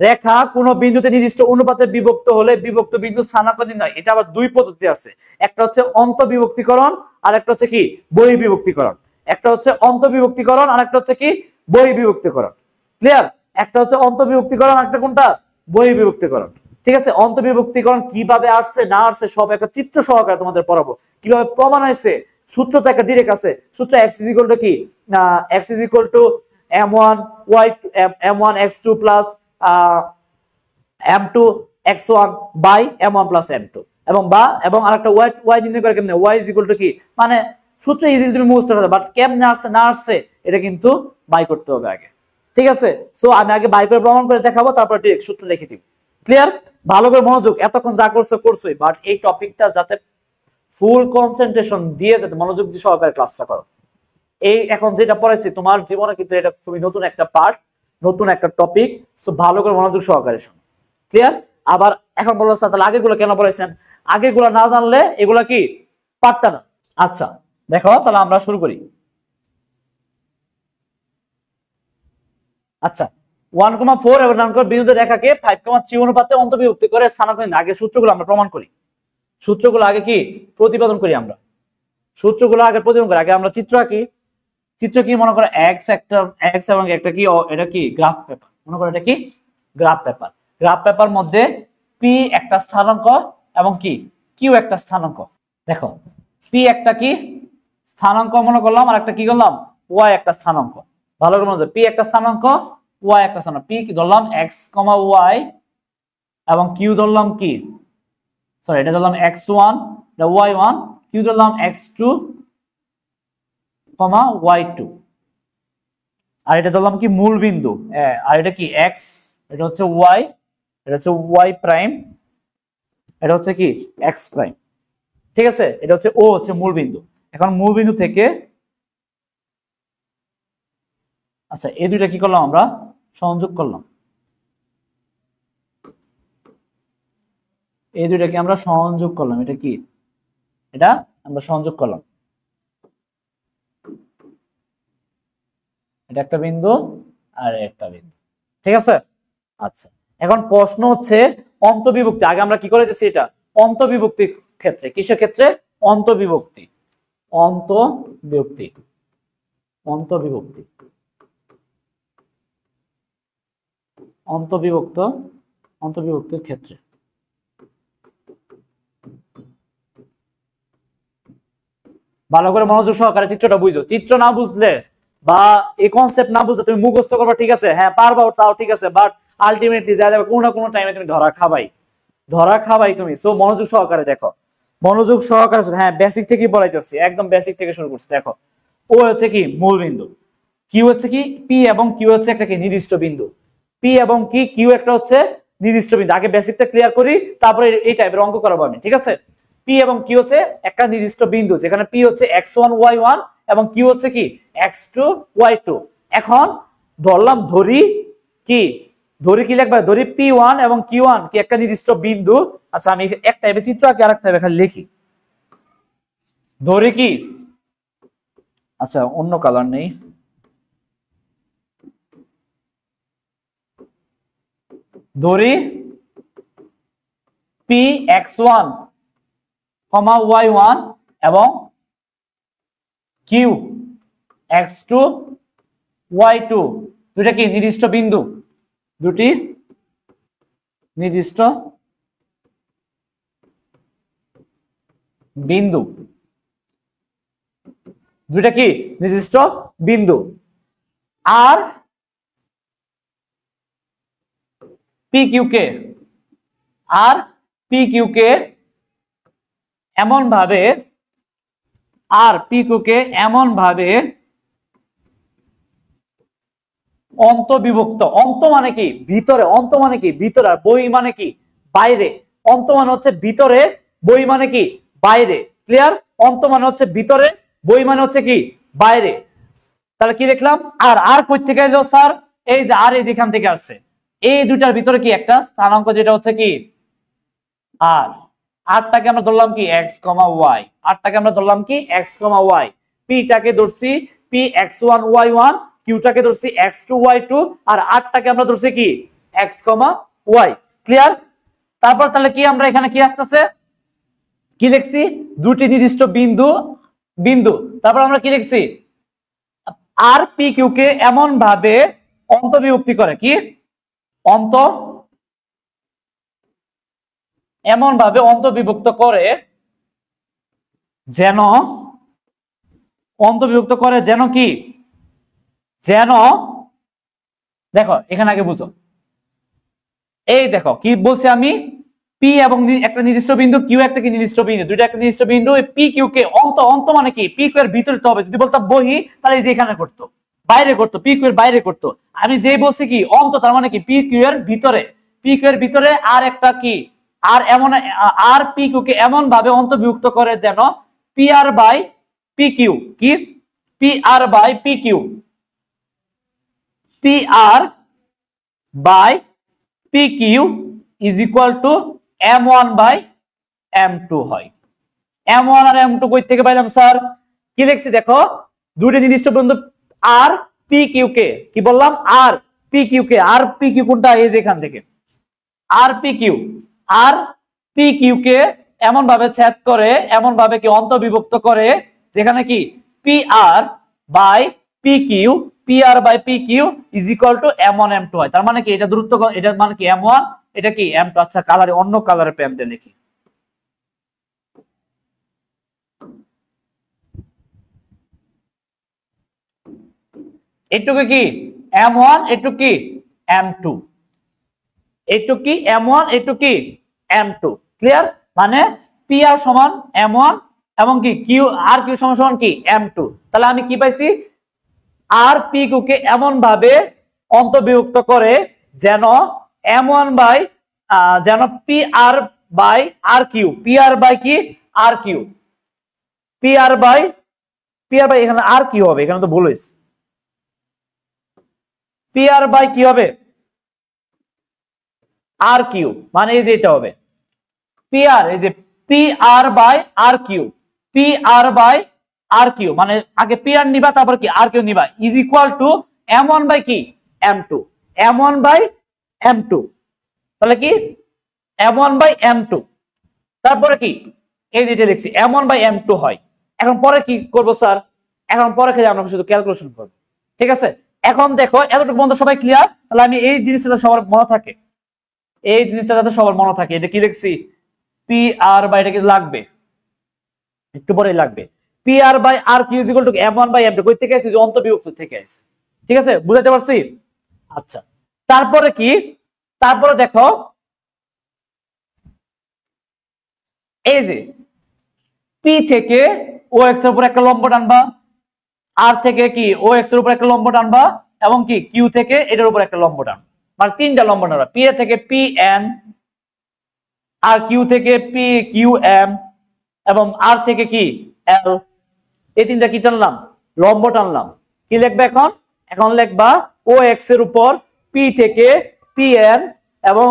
রেখা কোন বিন্দুতে নির্দিষ্ট অনুপাতে বিভক্ত হলে বিভক্ত বিন্দু স্থানাঙ্ক নির্ণয়, এটা আবার দুই পদ্ধতি আছে, একটা হচ্ছে অন্তবিভক্তিকরণ আর একটা হচ্ছে কি বহিঃবিভক্তিকরণ, একটা হচ্ছে অন্তবিভক্তিকরণ আর একটা হচ্ছে কি বহিঃবিভক্তিকরণ। ক্লিয়ার, একটা হচ্ছে অন্তবিভক্তিকরণ একটা কোনটা বহিঃবিভক্তিকরণ। ঠিক আছে, অন্তবিভক্তিকরণ কিভাবে আসছে না আসছে সব একটা চিত্র সহকারে তোমাদের পড়াবো, কিভাবে প্রমাণ হয়েছে, সূত্র তো একটা ডিরেক্ট আছে, সূত্র x = কি x = m1 m1 x2 plus m2 x1 by m1 plus m2 এবং আরেকটা y নির্ণয় করে কেমনে y = কি মানে সূত্র ইজিলি তুমি মুখস্থ করতে, বাট কেমনে আসছে না আসছে এটা কিন্তু বাই করতে হবে আগে। ঠিক আছে, সো আমি আগে বাই করে প্রমাণ করে দেখাবো, তারপর ডিরেক্ট সূত্র লিখে দিব। ক্লিয়ার, ভালো করে মনোযোগ, এতক্ষণ যা করছোই, বাট এই টপিকটা যাতে ফুল কনসেন্ট্রেশন দিয়ে যাতে মনোযোগ দিয়ে সহকারে ক্লাসটা করো। এই এখন যেটা পড়াইছি তোমার জীবনে কিন্তু এটা খুবই নতুন একটা পার্ট, নতুন একটা টপিক, সো ভালো করে মনোযোগ সহকারে শোনো। ক্লিয়ার, আবার এখন বলো স্যার তাহলে আগেগুলো কেন পড়াইছেন, আগেগুলো না জানলে এগুলা কি পারতা না। আচ্ছা দেখো তাহলে আমরা শুরু করি। আচ্ছা 1,4 এবং 9 বিন্দুদের রেখাকে 5,3 অনুপাতে অন্তর্বিভক্তি করে স্থানাঙ্ক নির্ণয়। আগে সূত্রগুলো আমরা প্রমাণ করি, সূত্রগুলো আগে কি প্রতিপাদন করি, আমরা সূত্রগুলো আগে প্রতিপাদন করি, আগে আমরা চিত্র আঁকি। চিত্র কি মনে করো এক্স এবং একটা কি এটা কি গ্রাফ পেপার, মনে করো এটা কি গ্রাফ পেপার। গ্রাফ পেপার মধ্যে পি একটা স্থানাঙ্ক এবং কি কিউ একটা স্থানাঙ্ক। দেখো পি একটা কি স্থানাঙ্ক মনে করলাম, আর একটা কি করলাম, ওয়াই একটা স্থানাঙ্ক। ভালো করে মনে হচ্ছে, পি একটা স্থানাঙ্ক, ওয়াই একটা স্থানাঙ্ক। পি কি ধরলাম এক্স কমা ওয়াই, এবং কিউ ধরলাম কি, সরি এটা ধরলাম এক্স ওয়ান, এটা ওয়াই ওয়ান, কিউ ধরলাম x two comma y two, আর এটা ধরলাম কি মূল বিন্দু, আর এটা কি এক্স, এটা হচ্ছে ওয়াই, এটা হচ্ছে ওয়াই প্রাইম, এটা হচ্ছে কি এক্স প্রাইম। ঠিক আছে, এটা হচ্ছে ও হচ্ছে মূল বিন্দু। এখন মূল বিন্দু থেকে আচ্ছা এই দুইটা কি করলাম আমরা সংযোগ করলাম, এই দুইটাকে আমরা সংযোগ করলাম। এটা কি, এটা আমরা সংযোগ করলাম, এটা একটা বিন্দু আর একটা বিন্দু। ঠিক আছে, আচ্ছা এখন প্রশ্ন হচ্ছে অন্তবিভক্তি। আগে আমরা কি করে দিচ্ছি, এটা অন্তবিভক্তির ক্ষেত্রে, কিসের ক্ষেত্রে, অন্তবিভক্তি, অন্তবিভক্তি, অন্তবিভক্তি, অন্তবিভক্ত, অন্তবিভক্তির ক্ষেত্রে। ভালো করে মনোযোগ সহকারে চিত্রটা বুঝো। চিত্র না বুঝলে বা এই কনসেপ্ট না বুঝলে তুমি মুখস্থ করবা, ঠিক আছে, হ্যাঁ পারবা তাও ঠিক আছে, বাট আলটিমেটলি যা যাবে কোনো না কোনো টাইমে তুমি ধরা খাবাই, ধরা খাবাই তুমি। সো মনোযোগ সহকারে দেখো, মনোযোগ সহকারে, হ্যাঁ বেসিক থেকেই পড়াইতেছি, একদম বেসিক থেকে শুরু করছি। দেখো ও হচ্ছে কি মূল বিন্দু, কিউ হচ্ছে কি, পি এবং কিউ হচ্ছে একটা কি নির্দিষ্ট বিন্দু, পি এবং কি কিউ একটা হচ্ছে নির্দিষ্ট বিন্দু। আগে বেসিকটা ক্লিয়ার করি, তারপরে এই টাইপের অঙ্ক করাবো আমি, ঠিক আছে। পি এবং কিউ হচ্ছে একটা নির্দিষ্ট বিন্দু, যেখানে পি হচ্ছে এক্স ওয়ান ওয়াই ওয়ান এবং কিউ হচ্ছে কি এক্স টু ওয়াই টু। এখন ধরলাম, ধরি কি, ধরি কি লিখবা, ধরি পি ওয়ান এবং কিউ ওয়ান কি একটা নির্দিষ্ট বিন্দু। আচ্ছা আমি এক টাইপের চিত্র আঁকি, আর এক টাইপের খালি লিখি। ধরি কি, আচ্ছা অন্য কালার নেই, ধরি P x one comma y one এবং Q x two Y two, দুটা কি নির্দিষ্ট বিন্দু, দুটি নির্দিষ্ট বিন্দু, দুটা কি নির্দিষ্ট বিন্দু। আর পি কিউ কে, আর পি কিউ কে এমন ভাবে, আর পি কিউ কে এমন ভাবে অন্তবিভক্ত। অন্ত মানে কি ভিতরে, অন্ত মানে কি ভিতরে, আর বই মানে কি বাইরে। অন্ত মানে হচ্ছে ভিতরে, বই মানে কি বাইরে। ক্লিয়ার, অন্ত মানে হচ্ছে ভিতরে, বই মানে হচ্ছে কি বাইরে। তাহলে কি দেখলাম, আর আর কই থেকে এলো স্যার, এই যে আর এই যেখান থেকে আসছে, এই দুইটার ভিতরে কি একটা স্থানাঙ্ক, যেটা হচ্ছে কি আর। আরটাকে আমরা ধরলাম কি এক্স কমা ওয়াই, আরটাকে আমরা ধরলাম কি এক্স কমা ওয়াই, পিটাকে ধরছি P x one y one, কিউটাকে ধরছি এক্স টু ওয়াই টু, আর আরটাকে আমরা ধরছি কি এক্স কমা ওয়াই। ক্লিয়ার, তারপর তাহলে কি আমরা এখানে কি আসতেছে, কি লিখছি, দুটি নির্দিষ্ট বিন্দু, বিন্দু। তারপর আমরা কি লিখছি, আর পি কিউ কে এমন ভাবে অন্তবিভক্তি করে, কি অন্ত, এমন ভাবে অন্তর্বিভক্ত করে যেন, অন্তর্বিভক্ত করে যেন কি, যেন, দেখো এখানে আগে বুঝো, এই দেখো কি বলছি আমি, পি এবং একটা নির্দিষ্ট বিন্দু, কিউ একটা কি নির্দিষ্ট বিন্দু, দুইটা একটা নির্দিষ্ট বিন্দু। পি কিউ কে অন্ত, অন্ত মানে কি পি কিউ এর ভিতরে তো হবে। যদি বলতাম বহি, তাহলে এই যে এখানে করতো, বাইরে করতো, পি কিউ এর বাইরে করতো। আমি যেই বলছি কি অন্ত, তার মানে কি পি কিউ এর ভিতরে, পি কিউ এর ভিতরে আর একটা কি, আর এমন, আর পি কিউ কে এমন ভাবে অন্তর্ভুক্ত করে যেন P R by P Q, কি P R by P Q, P R by P Q is equal to M one by M two হয়। এম ওয়ান আর এম টু কই থেকে পাইলাম স্যার, কি লিখছি দেখো, দুটি নির্দিষ্ট বিন্দু আর পি কিউ কে, কি বললাম আর পি কিউ কে, আর পি কিউ কোনটা, এই যে এখান থেকে আর পি কিউ, আর পি কিউ কে এমন ভাবে ছেদ করে, এমন ভাবে কি অন্তর্বিভক্ত করে, যেখানে কি P R by P Q, P R by P Q is equal to M one M two হয়। তার মানে কি এটা দূরত্ব, এটা মানে কি এম ওয়ান, এটা কি এম টু। আচ্ছা কালারে, অন্য কালারে পেন দিয়ে লিখি, এটুকু কি M1, এটুকু কি M2, এটুকু কি M1, এটুকু কি M2। ক্লিয়ার? মানে পি আর সমান M1 এবং কি কিউ আর কিউ সমান সমান কি M2। তাহলে আমি কি পাইছি, আর পি কিউ কে এমন ভাবে অন্তর্বিভক্ত করে যেন M1 বাই যেন P R by R Q, P R by কি R Q, P R by এখানে আর কি হবে, এখানে তো ভুল হয়েছে, পি আর বাই কি হবে আর কিউ, মানে এই যে এটা হবে পি আর, এই যে P R by R Q, P R by R Q, মানে আগে পি আর নিবা তারপর কি আর কিউ নিবা, is equal to M1 by কি M2, M1 বাই M2। তাহলে কি M1 বাই M2, তারপরে কি এই যেটা লিখছি M1 বাই M2 হয়। এখন পরে কি করব স্যার, এখন পরে খেলে আমরা শুধু ক্যালকুলেশন করব, ঠিক আছে? এখন দেখো এতটুকু বন্ধু সবাই ক্লিয়ার? তাহলে আমি এই জিনিসটা সবার মনে থাকে, এই জিনিসটা যাতে সবার মনে থাকে, এটা কি লিখছি পি আর বাই, এটা কি লাগবে একটু পরেই লাগবে, P R by R Q is equal to M1 by M2, কই থেকে আসছে যে অন্তর্বিভক্ত থেকে আসছে, ঠিক আছে? বুঝাতে পারছি? আচ্ছা, তারপরে কি, তারপরে দেখো এই যে পি থেকে ও এক্স এর উপর একটা লম্ব টানবা, আর থেকে কি ও এক্স এর উপর একটা লম্ব টানবা, এবং কি কিউ থেকে এটার উপর একটা লম্ব টান, মানে তিনটা লম্ব টানবা, পি এ থেকে পি এন, আর কিউ থেকে পি কিউ এম, এবং আর থেকে কি এল, এই তিনটা কি টানলাম লম্ব টানলাম। কি লিখবে এখন, এখন লিখবা ও এক্স এর উপর পি থেকে পি এন এবং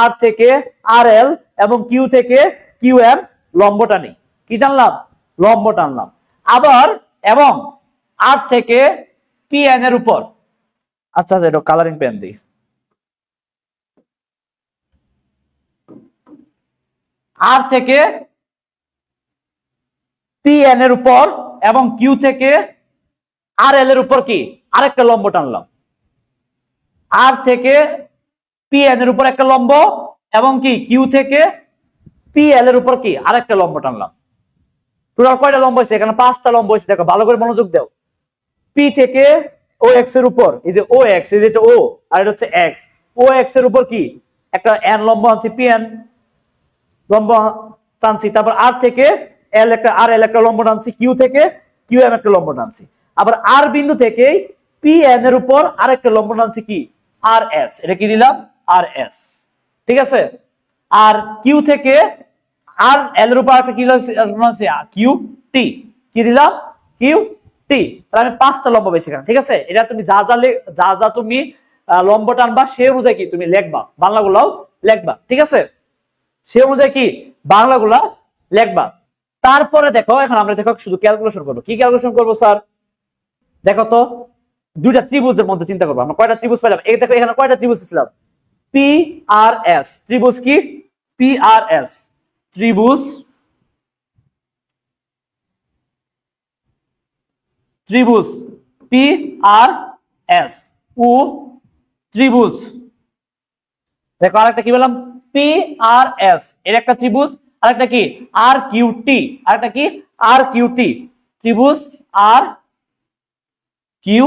আর থেকে আর এল এবং কিউ থেকে কিউ এম লম্ব টানি, কি টানলাম লম্ব টানলাম। আবার এবং আর থেকে পি এন এর উপর, আচ্ছা আচ্ছা এটা কালারিং পেন দিই, আর থেকে পি এন এর উপর এবং কিউ থেকে আর এল এর উপর কি আরেকটা লম্ব টানলাম, আর থেকে পি এন এর উপর একটা লম্ব এবং কি কিউ থেকে পি এল এর উপর কি আরেকটা লম্ব টানলাম। টোটাল কয়টা লম্ব হয়েছে, এখানে 5টা লম্ব হয়েছে, দেখো ভালো করে মনোযোগ দাও। পি থেকে ও এক্স এর উপর, এই যে ও এক্স, এই যে এটা ও আর এটা হচ্ছে এক্স, ও এক্স এর উপর কি একটা এন লম্ব আনছি, পি এন লম্ব টানছি, তারপর আর থেকে এল একটা আর এল একটা লম্ব টানছি, কিউ থেকে কিউ এম একটা লম্ব টানছি, আবার আর বিন্দু থেকে পি এন এর উপর আরেকটা লম্ব টানছি কি আর এস, এটা কি দিলাম আর এস, ঠিক আছে? আর কিউ থেকে আর এল এর উপর একটা কি আছে কিউ টি, কি দিলাম কিউ টি। তাহলে আমি 5টা লম্ব পেয়েছি এখানে, ঠিক আছে? এটা তুমি যা যা তুমি লম্ব টানবা সে অনুযায়ী কি তুমি লিখবা, বাংলাগুলাও লিখবা, ঠিক আছে? সে অনুযায়ী কি বাংলাগুলা লিখবা। তারপরে দেখো এখন আমরা দেখো শুধু ক্যালকুলেশন করবো। কি ক্যালকুলেশন করবো স্যার, দেখো তো দুইটা ত্রিভুজের মধ্যে চিন্তা করবো, আমরা কয়টা ত্রিভুজ পেলাম, এই দেখো এখানে কয়টা ত্রিভুজ ছিলাম, পি আর এস ত্রিভুজ, কি পি আর এস ত্রিভুজ, ত্রিভুজ পি আর এস ও ত্রিভুজ, দেখো আরেকটা কি বললাম পি আর এস এর একটা ত্রিভুজ, আরেকটা কি আর কিউ টি, আরেকটা কি আর কিউ টি, ত্রিভুজ আর কিউ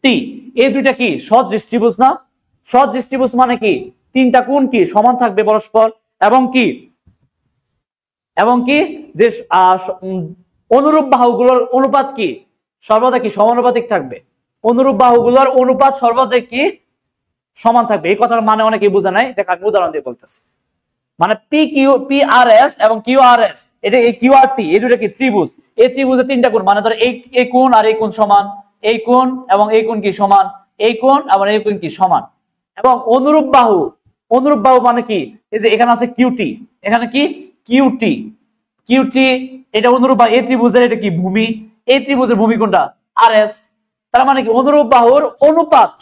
টি, এই দুইটা কি সদৃশ ত্রিভুজ না? সদৃশ ত্রিভুজ মানে কি তিনটা কোণ কি সমান থাকবে পরস্পর, এবং কি যে অনুরূপ বাহুগুলোর অনুপাত কি সর্বদা কি সমানুপাতিক থাকবে, অনুরূপ বাহুগুলোর অনুপাত সর্বদা কি সমান থাকবে। এই কথার মানে অনেকেই বোঝে নাই, দেখ আমি উদাহরণ দিয়ে বলতেছি। মানে পি আর এস এবং কিউ আর এস, এটা এই কিউ আর টি, এই দুটো কি ত্রিভুজ, এই ত্রিভুজে তিনটা কোণ, মানে ধরো এই কোণ আর এই কোণ সমান, এই কোণ এবং এই কোণ কি সমান, এই কোণ এবং এই কোণ কি সমান, এবং অনুরূপ বাহু মানে কি এই যে এখানে আছে কিউটি, এখানে কি কিউটি, এটা অনুরূপ বাহু, এই ত্রিভুজের এটা কি ভূমি, এই ত্রিভুজের ভূমি কোনটা আর এস, তার মানে কি অনুরূপ বাহুর অনুপাত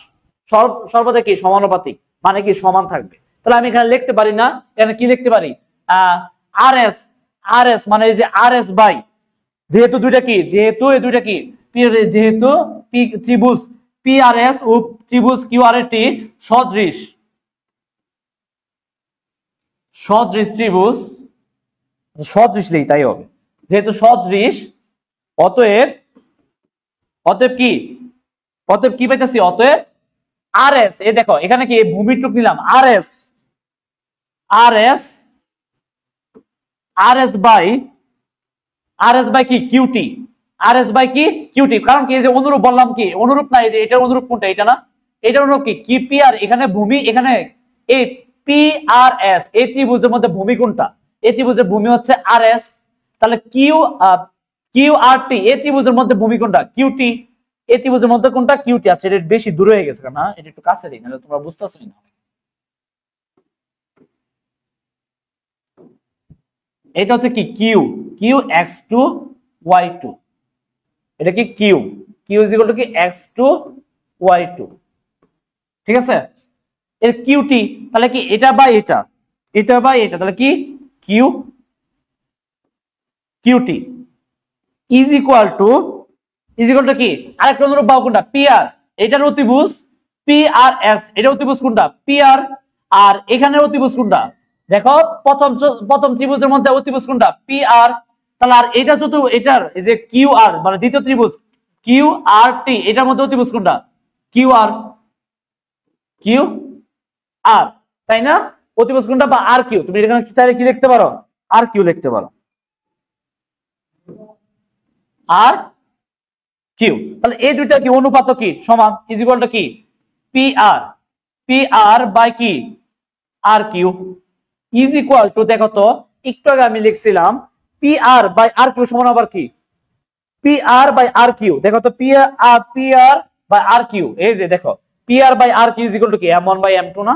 সর্বদা কি সমানুপাতিক, মানে কি সমান থাকবে। তাহলে আমি এখানে লিখতে পারি না, এখানে কি লিখতে পারি আর এস মানে এই যে আর এস বাই, যেহেতু দুইটা কি যেহেতু এই দুইটা কি যেহেতু ত্রিভুজ পি আর এস ও ত্রিভুজ কিউ আর টি সদৃশ ত্রিভুজ, সদৃশ নেই তাই হবে, যেহেতু সদৃশ অতএব কি অতএব কি পাইতেছি, অতএব আর এস, এই দেখো এখানে কি ভূমির টুক নিলাম, আর এস বাই কি কিউটি, আর এস বাই কি কিউটি। কারণ কি, এই যে অনুরূপ বললাম, কি অনুরূপ না, এই যে এটার অনুরূপ কোনটা, এটা না, এটার অনুরূপ কি পি আর, এখানে ভূমি, এখানে এই পি আর এস, এই ত্রিভুজের মধ্যে ভূমি কোনটা, এই ত্রিভুজের ভূমি হচ্ছে আর এস, তাহলে কিউ আর টি, এই ত্রিভুজের মধ্যে ভূমি কোনটা, কিউটি, এই ত্রিভুজের মধ্যে কোনটা, কিউটি। আচ্ছা, এটা বেশি দূরে হয়ে গেছে না, এটা একটু কাছে দিই, নাহলে তোমরা বুঝতেছো না। এটা হচ্ছে কি Q, Q x two Y two, এটা কি Q, Q is equal to কি এক্স টু ওয়াই টু, ঠিক আছে। এর কিউটি, তাহলে কি এটা বাই এটা, এটা বাই এটা, তাহলে কি কিউটি ইজ ইকুয়াল টু কি আরেকটা অনুরূপ বাহু কোনটা, পি আর, এটার অতিভুজ পি আর এস, এটা অতিভুজ কোনটা, পি আর, আর এখানের অতিভুজ কোনটা, দেখো প্রথম ত্রিভুজের মধ্যে অতিভুজ কোনটা, পি আর, তাহলে আর এটা যত এটার এই যে কিউ আর মানে দ্বিতীয় ত্রিভুজ কিউ আর টি, এটার মধ্যে অতিভুজ কোনটা, কিউ আর, তাই না, অতিভুজ কোনটা বা আর কিউ, তুমি এখানে চাইলে কি লিখতে পারো, আর কিউ লিখতে পারো, আর কিউ। তাহলে এই দুইটা কি অনুপাত কি সমান, ইজ ইকুয়াল টু কি পি আর বাই কি R Q is equal to, দেখো তো একটু আগে আমি লিখছিলাম P R by R Q সমান আবার কি P R by R Q, দেখো তো P R by R Q, এই যে দেখো P R by R Q is equal to কি m1 বাই m2 না,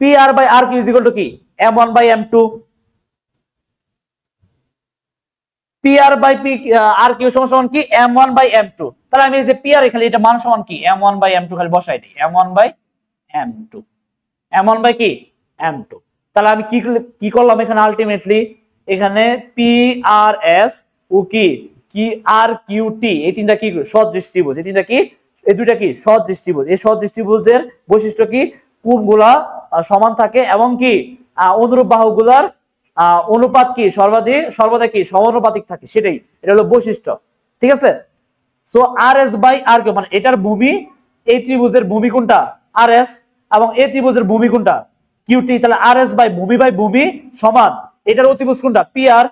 P R by R Q is equal to কি m1 by m2, P R by P R Q সমান সমান কি m1 by m2। তাহলে আমি এই যে পি আর এখানে এটা মান সমান কি m1 বাই m2 খালি বসাই দিই, m1 by m2, m1 by কি m2। তাহলে আমি কি করলাম এখানে, আলটিমেটলি এখানে পি আর এস ও কি আর কিউ টি, এই তিনটা কি সদৃশ ত্রিভুজ, এই তিনটা কি, এই দুইটা কি সদৃশ ত্রিভুজ। এই সদৃশ ত্রিভুজের বৈশিষ্ট্য কি, কোণগুলা সমান থাকে এবং কি অনুরূপ বাহুগুলার অনুপাত কি সর্বদা কি সমানুপাতিক থাকে, সেটাই এটা হলো বৈশিষ্ট্য, ঠিক আছে। So R S by R Q মানে এটার ভূমি, এই ত্রিভুজের ভূমি কোনটা আর এস, এবং এই ত্রিভুজের ভূমি কোনটা কিউটি, তাহলে আর এস বাই ভূমি সমান এটার অতিভুজ কোনটা পি আর,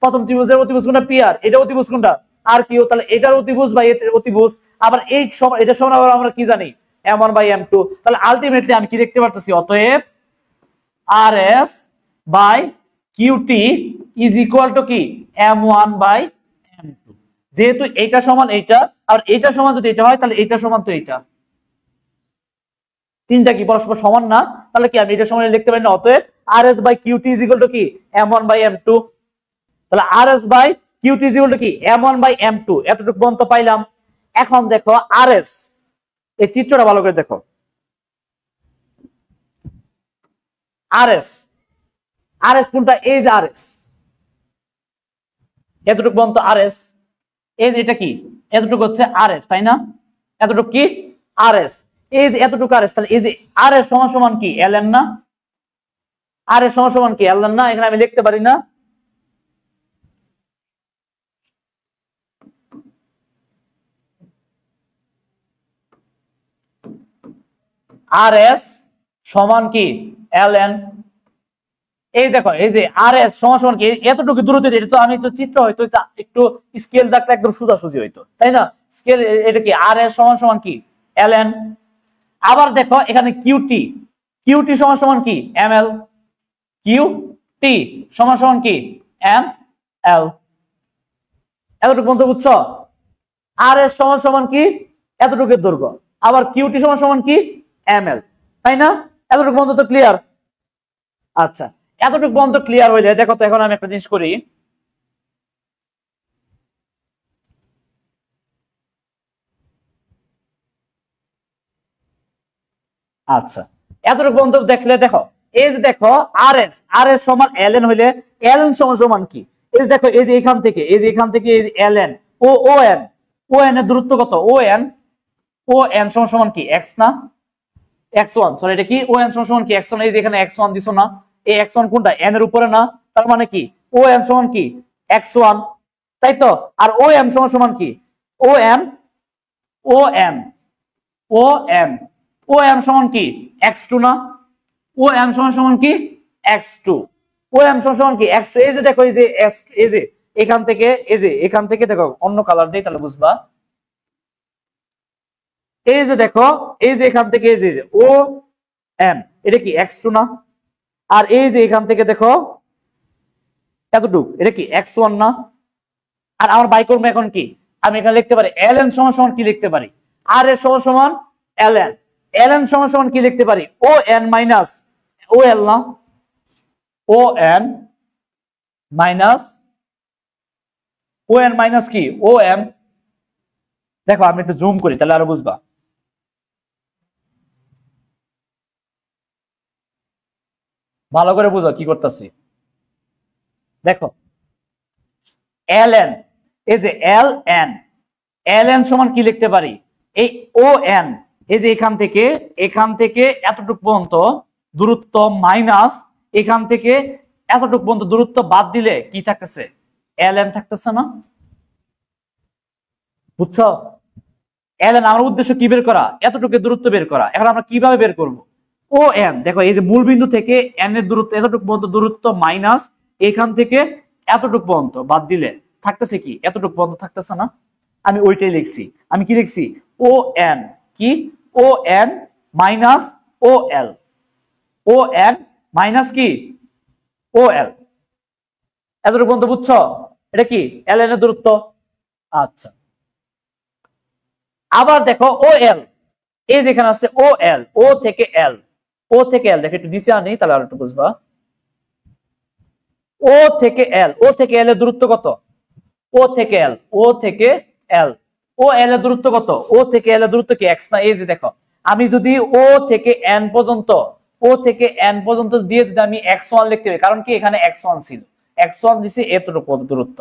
প্রথম ত্রিভুজের অতিভুজ কোনটা পি আর, এটা অতিভুজ কোনটা আর কিউ, তাহলে এটার অতিভুজ বাই এর অতিভুজ, আবার এই এটা সমান আবার আমরা কি জানি m1 বাই m2। তাহলে আলটিমেটলি আমি কি দেখতে পারতেছি, অতএব R S by QT is equal to কি m1 বাই m2, যেহেতু এটা সমান এইটা আর এটা সমান যদি এটা হয় তাহলে এটা সমান তো এটা, তিনটা কি পরস্পর সমান না, তাহলে কি আমি এটা সমান লিখতে পারি না, অতএব R S by QT is equal to কি m1 বাই m2। তাহলে R S by QT is equal to কি m1 বাই m2, এতটুকু পর্যন্ত পাইলাম। এখন দেখো আর এস, এই চিত্রটা ভালো করে দেখো, আর এস কোনটা, এই যে আর এস, এতটুকু পর্যন্ত আর এস, এই যে এটা কি এতটুকু হচ্ছে আর এস, তাই না, এতটুকু কি আর এস, এই যে এতটুকু আর এস, তাহলে এই যে আর এস সমান সমান কি এল এন না, আর এস সমান সমান কি এল এন না, এখানে আমি লিখতে পারি না, আর এস সমান কি এল এন, এই দেখো এই যে আর এস সমান সমান কি এতটুকু দূরত্ব, এটা তো আমি তো চিত্র হয়তো একটু স্কেল থাকলে একদম সোজাসুজি হইতো, তাই না, স্কেল এটা কি আর এস সমান সমান কি এল এন। আবার দেখো এখানে কিউটি সমান সমান কি এম এল, কিউটি সমান সমান কি এম এল, এতটুকু পর্যন্ত বুঝছো, আর এস সমান সমান কি এতটুকু দৈর্ঘ্য, আবার কিউটি সমান সমান কি এম এল, তাই না, এতটুকু পর্যন্ত তো ক্লিয়ার। আচ্ছা, এতটুকু পর্যন্ত ক্লিয়ার হয়ে যায়। দেখো তো এখন আমি একটা জিনিস করি, আচ্ছা এতটুকু পর্যন্ত দেখলে দেখো এই যে দেখো আর এস সমান এল এন হইলে এল এন সমান সমান কি, এই যে দেখো এই যে এখান থেকে এল এন ও এন এর দূরত্ব কত, ও এন সমান সমান কি এক্স না, x1, সরি এটা কি ও এন সমান সমান কি x1, এই যে এখানে x1 দিছো না, এই x1 কোনটা n এর উপরে না, তার মানে কি ও এম সমান কি x1, তাই তো, আর ও এম সমান সমান কি O M O M O M O M সমান কি x2 না, ও এম সমান সমান কি x2, ও এম সমান সমান কি x2। এই যে দেখো, এই যে এখান থেকে, এই যে এখান থেকে দেখো, অন্য কালার দেই তাহলে বুঝবা। এই যে দেখো, এই যে এখান থেকে, এই যে ও এম, এটা কি x2 না, আর এই যে এখান থেকে দেখো এতটুক, এটা কি x1 না। আর আমার বাই করবো এখন কি, আমি এখানে লিখতে পারি ln সমান সমান কি লিখতে পারি, r এর সমান সমান ln, ln সমান সমান কি লিখতে পারি, ও এন মাইনাস ও এল না, O N minus O N minus কি ও এম। দেখো আমি একটু জুম করি তাহলে আরো বুঝবা। ভালো করে বুঝো কি করতেছি। দেখো ln, এই যে ln সমান কি লিখতে পারি, এই ও এন, এই যে এখান থেকে এতটুকু পর্যন্ত দূরত্ব মাইনাস এখান থেকে এতটুকু পর্যন্ত দূরত্ব বাদ দিলে কি থাকতেছে, ln থাকতেছে না। বুঝছো, ln আমার উদ্দেশ্য কি বের করা, এতটুকু দূরত্ব বের করা। এখন আমরা কিভাবে বের করব, ও এন, দেখো এই যে মূল বিন্দু থেকে এন এর দূরত্ব এতটুকু পর্যন্ত দূরত্ব মাইনাস এখান থেকে এতটুকু পর্যন্ত বাদ দিলে থাকতেছে কি, এতটুকু পর্যন্ত থাকতেছে না। আমি ওইটাই লিখছি, আমি কি লিখছি, ও এন কি ও এন মাইনাস ও এল, ও এন মাইনাস কি ও এল, এতটুকু পর্যন্ত। বুঝছো, এটা কি এল এন এর দূরত্ব। আচ্ছা, আবার দেখো ও এল, এই যেখানে আছে ও এল, ও থেকে এল, ও থেকে এল, দেখো একটু নিচে আনি তাহলে আর একটু বুঝবা। ও থেকে এল, ও থেকে এল এর দূরত্ব কত, ও থেকে এল, ও থেকে এল, ও এল এর দূরত্ব কত, ও থেকে এল এর দূরত্ব কি এক্স না। এই যে দেখো, আমি যদি ও থেকে এন পর্যন্ত, ও থেকে এন পর্যন্ত দিয়ে যদি আমি x1 লিখতে পারি, কারণ কি এখানে x1 ছিল, x1 দিছি এতটুকু দূরত্ব,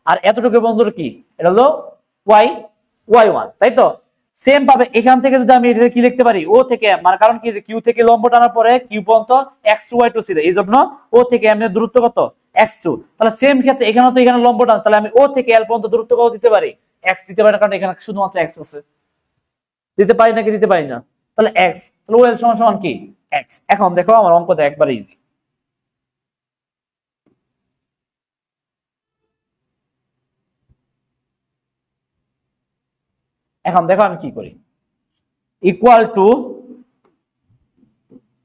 আর এতটুকু পর্যন্ত কি এটা হলো y1, তাই তো। সেম ভাবে এখান থেকে যদি আমি এটা কি লিখতে পারি, ও থেকে এম, মানে কারণ কি যে কিউ থেকে লম্ব টানার পরে কিউ পর্যন্ত x2 y2 ছিল, এই জন্য ও থেকে এম এর দূরত্ব কত x2। তাহলে সেম ক্ষেত্রে এখানে তো এখানে লম্ব টান, তাহলে আমি ও থেকে এল পর্যন্ত দূরত্ব কত দিতে পারি, x দিতে পারি না, কারণ এখানে শুধুমাত্র x আছে। দিতে পারি নাকি দিতে পারি না, তাহলে x, তাহলে ও এল সমান সমান কি x। এখন দেখো আমার অঙ্কটা একবারে ইজি। এখন দেখো আমি কি করি, ইকুয়াল টু,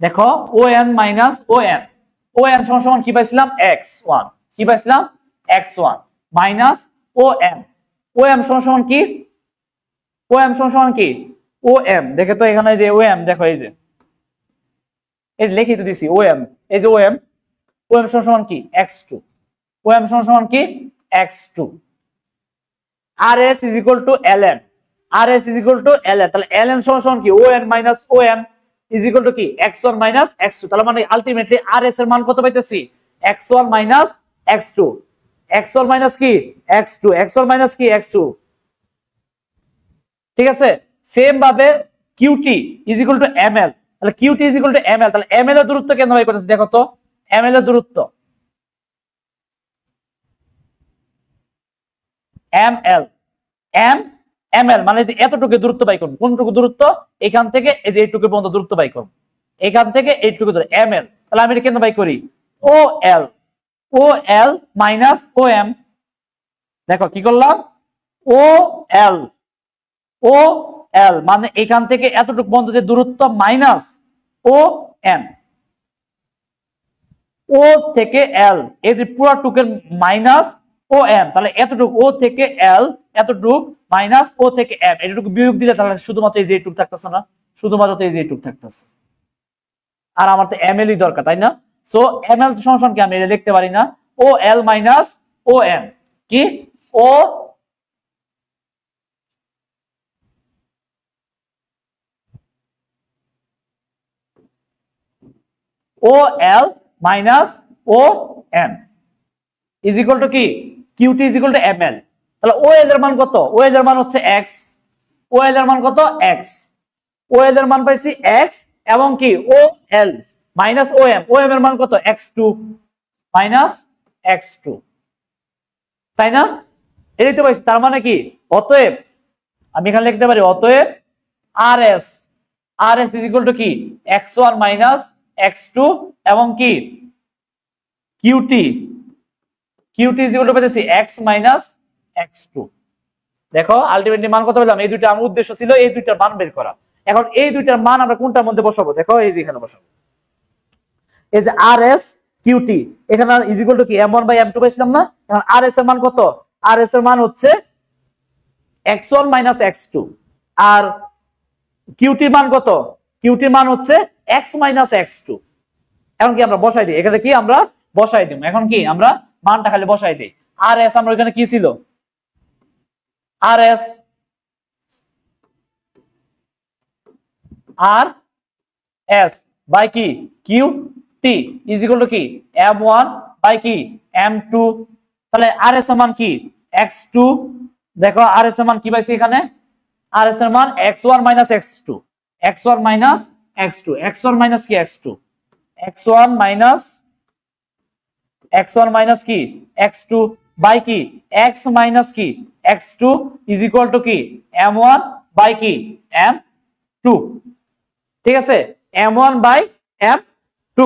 দেখো ও N minus O M, O N সমান সমান কি পাইছিলাম x1, কি পাইছিলাম x1 minus O M, O M সমান সমান কি, ও এম সমান সমান কি ও এম। দেখে তো এখানে যে ও এম, দেখো এই যে এই লিখে তো দিছি ও এম, এই যে ও এম, ও এম সমান সমান কি x2, ও এম সমান সমান কি x2। rs is equal to ln, rs is equal to ln, তাহলে ln সমান সমান কি O N minus O M is equal to কি x1 মাইনাস x2। তাহলে মানে আলটিমেটলি rs এর মান কত পাইতেছি, x1 minus x2, x1 minus কি x2, x1 মাইনাস কি x2। ঠিক আছে, সেম ভাবে qt is equal to ml, তাহলে qt is equal to ml, তাহলে ml এর দূরত্ব কেন বাই করতেছি, দেখো তো ml এর দূরত্ব ml, ml মানে যে এতটুকু দূরত্ব বাই করব, কোনটুকু দূরত্ব, এখান থেকে এই যে এইটুকু পর্যন্ত দূরত্ব বাই করব, এখান থেকে এইটুকু দূর ml। তাহলে আমি এটা কেন বাই করি, ও এল মাইনাস ও এম। দেখো কি করলাম, ও এল মানে এখান থেকে এতটুকু পর্যন্ত যে দূরত্ব মাইনাস ও এম, ও থেকে এল, এই যে পুরো টুকের মাইনাস ও এম, তাহলে এতটুকু ও থেকে এল, এতটুকু মাইনাস ও থেকে এম, এতটুকু বিয়োগ দিলে তাহলে শুধুমাত্র এই যে এইটুকু থাকতেছে না, শুধুমাত্র এই যে এইটুকু থাকতেছে। আর আমার তো এম এলই দরকার, তাই না। সো এম এল সমান কি আমি এটা লিখতে পারি না, ও এল মাইনাস ও এম কি O L minus O M is equal to কি QT is equal to M L. তাহলে ও এল এর মান কত, ও এল এর মান হচ্ছে এক্স, ও এল এর মান কত এক্স, ও এল এর মান পাইছি এক্স, এবং কি O L minus O M এর মান কত x2 মাইনাস x2, তাই না। এই তো পাইছি, তার মানে কি অতএব আমি এখানে লিখতে পারি অতএব RS RS is equal to কি x1 মাইনাস x2 এবং কি QT QT is equal two পেয়েছি x মাইনাস x2। দেখো আলটিমেটলি মান কত পেলাম? এই দুইটা আমার উদ্দেশ্য ছিল এই দুইটার মান বের করা। এখন এই দুইটার মান আমরা কোনটার মধ্যে বসাবো? দেখো এই যে এখানে বসাবো, এই যে RS QT এখানে ইজ ইকুয়াল টু কি m1 বাই m2 পাইছিলাম না? এখন RS এর মান কত? RS এর মান হচ্ছে x1 মাইনাস x2 আর QT এর মান কত? QT এর মান হচ্ছে x মাইনাস x2। এখন কি আমরা বসাই দিই? এখানে কি আমরা বসাই দিই? এখন কি আমরা মানটা খালি বসাই দিই। RS আমরা এখানে কি ছিল? RS RS বাই কি QT ইজ ইকুয়াল টু কি m1 বাই কি m2। তাহলে RS এর মান কি x2। দেখো RS এর মান কি পাইছি এখানে? RS এর মান x1 minus x2 x1 minus x2 x1 minus কি x2 x1 মাইনাস কি x2 বাই কি x মাইনাস কি x2 ইজ ইকুয়াল টু কি m1 বাই কি m2। ঠিক আছে, m1 বাই m2।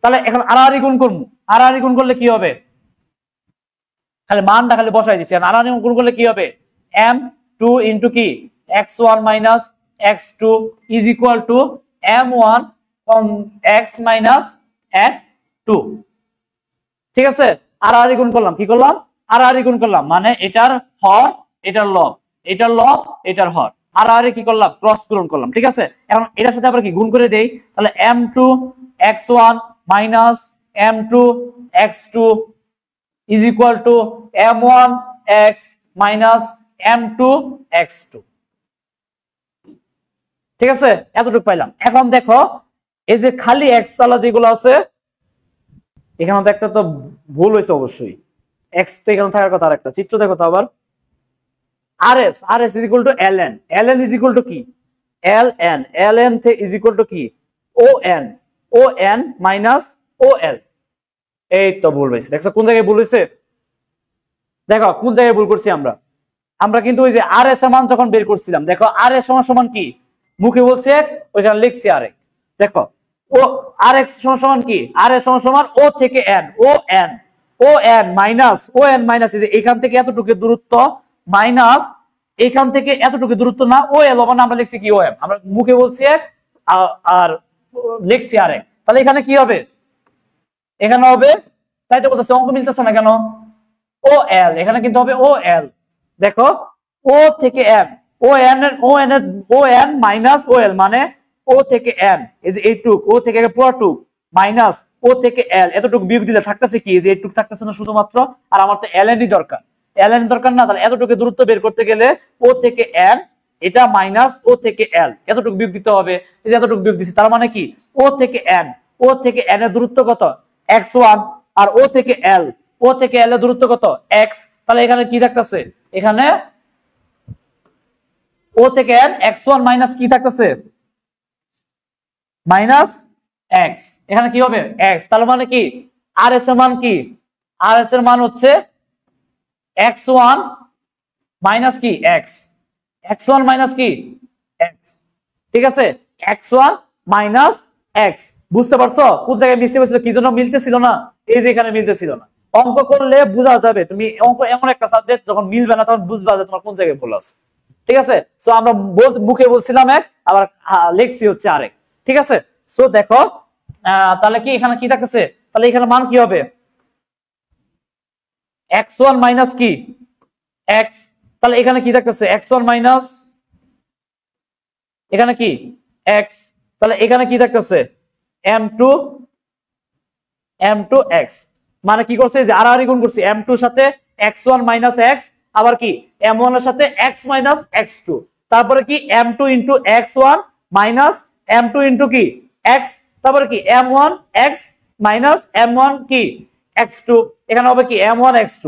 তাহলে এখন আড়াআড়ি গুণ করব, আড়াআড়ি গুণ করলে কি হবে? খালি মানটা খালি বসাই দিছি। আর আড়াআড়ি গুণ করলে কি হবে? m2 ইনটু কি x1 minus x2 is equal to m1 x minus x2। ঠিক আছে, আড়াআড়ি গুণ করলাম। কি করলাম? আড়াআড়ি গুণ করলাম, মানে এটার হর এটার লব, এটার লব এটার হর, আড়াআড়ি কি করলাম? ক্রস গুণ করলাম। ঠিক আছে, এখন এটার সাথে আবার কি গুণ করে দেই। তাহলে m2 x1 minus m2 x2 is equal to m1 x minus m2 x2। ঠিক আছে, এতটুকু পাইলাম। এখন দেখো এই যে খালি x চালা যেগুলো আছে এখানে তো একটা তো ভুল হয়েছে অবশ্যই, x তো এখানে থাকার কথা। আর একটা চিত্র দেখো তো আবার, RS is equal two ln ln is equal to কি ln ইজ ইকুয়াল টু কি on মাইনাস ol। এই তো ভুল হয়েছে। দেখছো কোন জায়গায় ভুল হয়েছে? দেখো কোন জায়গায় ভুল করছি আমরা। আমরা কিন্তু ওই যে RS এর মান যখন বের করছিলাম, দেখো RS সমান সমান কি মুখে বলছে এক, ওইখানে লিখছি আরেক। দেখো ও RX সমান সমান কি RS সমান সমান o থেকে n on মাইনাস এখান থেকে এতটুকু দূরত্ব মাইনাস এখান থেকে এতটুকু দূরত্ব না OL মানে আমরা লিখছি কি OM। আমরা মুখে বলছি এক আর লিখছি আরেক। তাহলে এখানে কি হবে? এখানে হবে, তাই তো বলতেছে অঙ্ক মিলতেছে না কেন? OL এখানে কিন্তু হবে OL। দেখো O থেকে n on মাইনাস OL মানে O থেকে n, এই যে এইটুক O থেকে পুরোটুক মাইনাস O থেকে L এতটুকু বিয়োগ দিলে থাকতেছে কি? এই যে এইটুক থাকতেছে না শুধুমাত্র। আর আমার তো ln দরকার, ln দরকার না। তাহলে এতটুকু দূরত্ব বের করতে গেলে O থেকে n এটা মাইনাস O থেকে L এতটুকু বিয়োগ দিতে হবে। এই যে এতটুকু বিয়োগ দিছি, তার মানে কি O থেকে n এর দূরত্ব কত? x1 আর O থেকে L এর দূরত্ব কত? x। তাহলে এখানে কি থাকতেছে? এখানে O থেকে n x1 মাইনাস কি থাকতেছে? Minus x। এখানে কি হবে? x। তাহলে মানে কি RS এর মান কি? RS এর মান হচ্ছে x1 মাইনাস কি x, x1 মাইনাস কি x। ঠিক আছে, x1 মাইনাস x। বুঝতে পারছো কোন জায়গায় মিস্টেক হয়েছিল? কি জন্য মিলতেছিল না? এই যে এখানে মিলতেছিল না। অঙ্ক করলে বোঝা যাবে। তুমি অঙ্ক এমন একটা সাবজেক্ট যখন মিলবে না তখন বুঝবা যে তোমার কোন জায়গায় ভুল আছে। ঠিক আছে, সো আমরা মুখে বলছিলাম এক, আবার লিখছি হচ্ছে আরেক। ঠিক আছে, সো দেখো তাহলে কি এখানে কি থাকতেছে? তাহলে এখানে মান কি হবে? x1 মাইনাস কি x। তাহলে এখানে কি থাকতেছে? x1 মাইনাস এখানে কি x। তাহলে এখানে কি থাকতেছে? m2x। মানে কি করছে? যে আড়াআড়ি গুণ করছি m2 এর সাথে x1 মাইনাস x, আবার কি m1 এর সাথে x মাইনাস x2, তারপরে কি m2 into x1 minus m2 into কি x, তারপরে কি m1 x মাইনাস m1 কি x2। এখানে হবে কি m1 x2।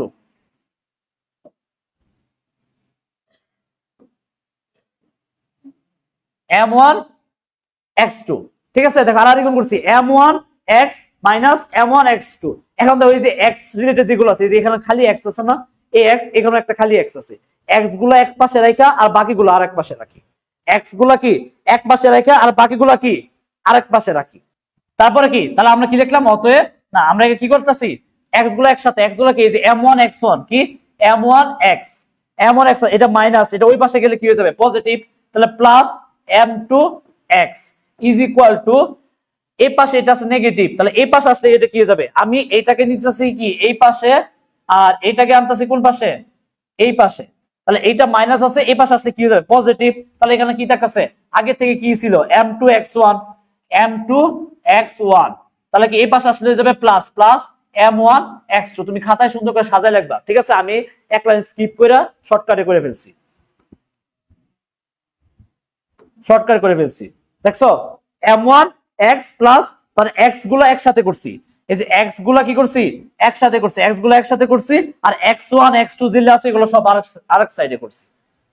m1 x2। ঠিক আছে, দেখো আড়াআড়ি গুণ করছি m1 x minus m1 x2। এখন দেখো এই যে x রিলেটেড যেগুলো আছে, এই যে এখানে খালি x আছে না, এই x এখানে একটা খালি x আছে, এক্স গুলো এক পাশে রাখা আর বাকিগুলো আরেক পাশে রাখি। এক্স গুলা কি এক পাশে রাখা আর বাকিগুলা কি আরেক পাশে রাখি। তারপরে কি তাহলে আমরা কি লিখলাম, অতএব না আমরা কি করতেছি, এক্স গুলো একসাথে, এক্স গুলো কি m1 x1 কি m1 x m1 x, এটা মাইনাস, এটা ওই পাশে গেলে কি হয়ে যাবে পজিটিভ, তাহলে plus m2 x is equal two, এই পাশে এটা আছে নেগেটিভ, তাহলে এই পাশে আসলে এটা কি হয়ে যাবে, আমি এইটাকে নিতেছি কি এই পাশে আর এইটাকে আনতেছি কোন পাশে এই পাশে, তাহলে এইটা মাইনাস আছে, এই পাশে আসলে কি হয়ে যাবে পজিটিভ, তাহলে এখানে কি থাকছে আগে থেকে কি ছিল m2 x1 m2 x1, তাহলে কি এই পাশে আসলে হয়ে যাবে প্লাস প্লাস m1 x2। তুমি খাতায় সুন্দর করে সাজায় লিখবা, ঠিক আছে? আমি এক লাইন স্কিপ করে শর্টকাটে করে ফেলছি, শর্টকাট করে ফেলছি, দেখছো m1 x প্লাস, মানে x গুলো একসাথে করছি, এই যে x গুলা কি করছি একসাথে করছি, x গুলো একসাথে করছি, আর x1 x2 যেগুলো আছে এগুলো সব আরেক সাইডে করছি,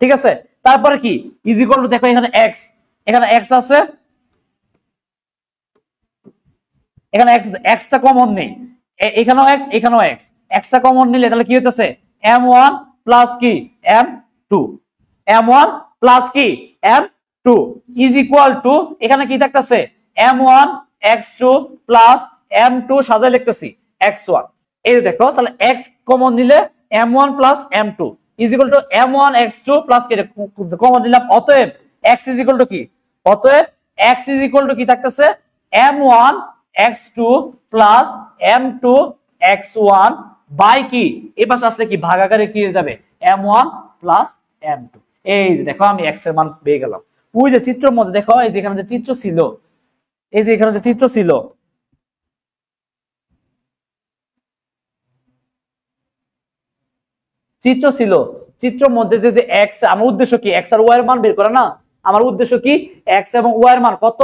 ঠিক আছে? তারপরে কি ইজ ইকুয়াল টু, দেখো এখানে x, এখানে x আছে, এখানে x টা কমন নেই, এখানেও x এখানেও x টা কমন নিলে তাহলে কি হইতেছে m1 প্লাস কি m2, m1 প্লাস কি m2 ইজ ইকুয়াল টু, এখানে কি থাকতেছে m1 x2 প্লাস m2 সাজায় লিখতেছি x1, এই দেখো তাহলে x কমন নিলে m1 plus m2 is equal to m1 x2 plus কি কমন নিলাম, অতএব x ইজ ইকুয়াল টু কি, অতএব x ইজ ইকুয়াল টু কি থাকতেছে m1 x2 plus m2 x1 by কি এই পাশে আসলে কি ভাগাকারে কি হয়ে যাবে m1 প্লাস m2। এই যে দেখো আমি x এর মান পেয়ে গেলাম। ওই যে চিত্রের মধ্যে দেখো, এই যে এখানে যে চিত্র ছিল, এই যে এখানে যে চিত্র ছিল, চিত্রের মধ্যে যে x, আমার উদ্দেশ্য কি x আর y এর মান বের করা না, আমার উদ্দেশ্য কি x এবং y এর মান কত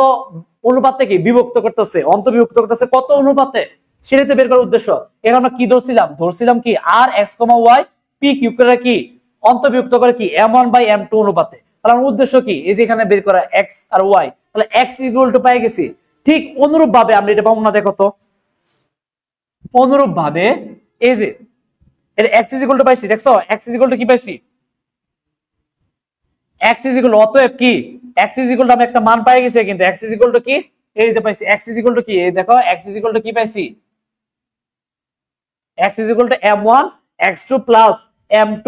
অনুপাতে কি বিভক্ত করতেছে, অন্তর্বিভক্ত করতেছে কত অনুপাতে, সেটাতে বের করার উদ্দেশ্য। এখন আমরা কি ধরছিলাম কি আর x, y p কিউব করে কি অন্তর্বিভক্ত করে কি m1 বাই m2 অনুপাতে। তাহলে আমার উদ্দেশ্য কি এই যে এখানে বের করা x আর y, তাহলে x ইকুয়াল টু পেয়ে গেছি। ঠিক অনুরূপ ভাবে আমরা এটা পাবো না, দেখো তো অনুরূপ ভাবে এই যে এটা x ইজ ইকুয়াল টু পাইছি, দেখছো x ইজ ইকুয়াল টু কি পাইছি, x ইজ ইকুয়াল, অতএব কি x ইজ ইকুয়াল টু আমি একটা মান পাই গেছি, কিন্তু x ইজ ইকুয়াল টু কি এই যে পাইছি, x ইজ ইকুয়াল টু কি এই দেখো x ইজ ইকুয়াল টু কি পাইছি, x is equal to m1 x2 plus m2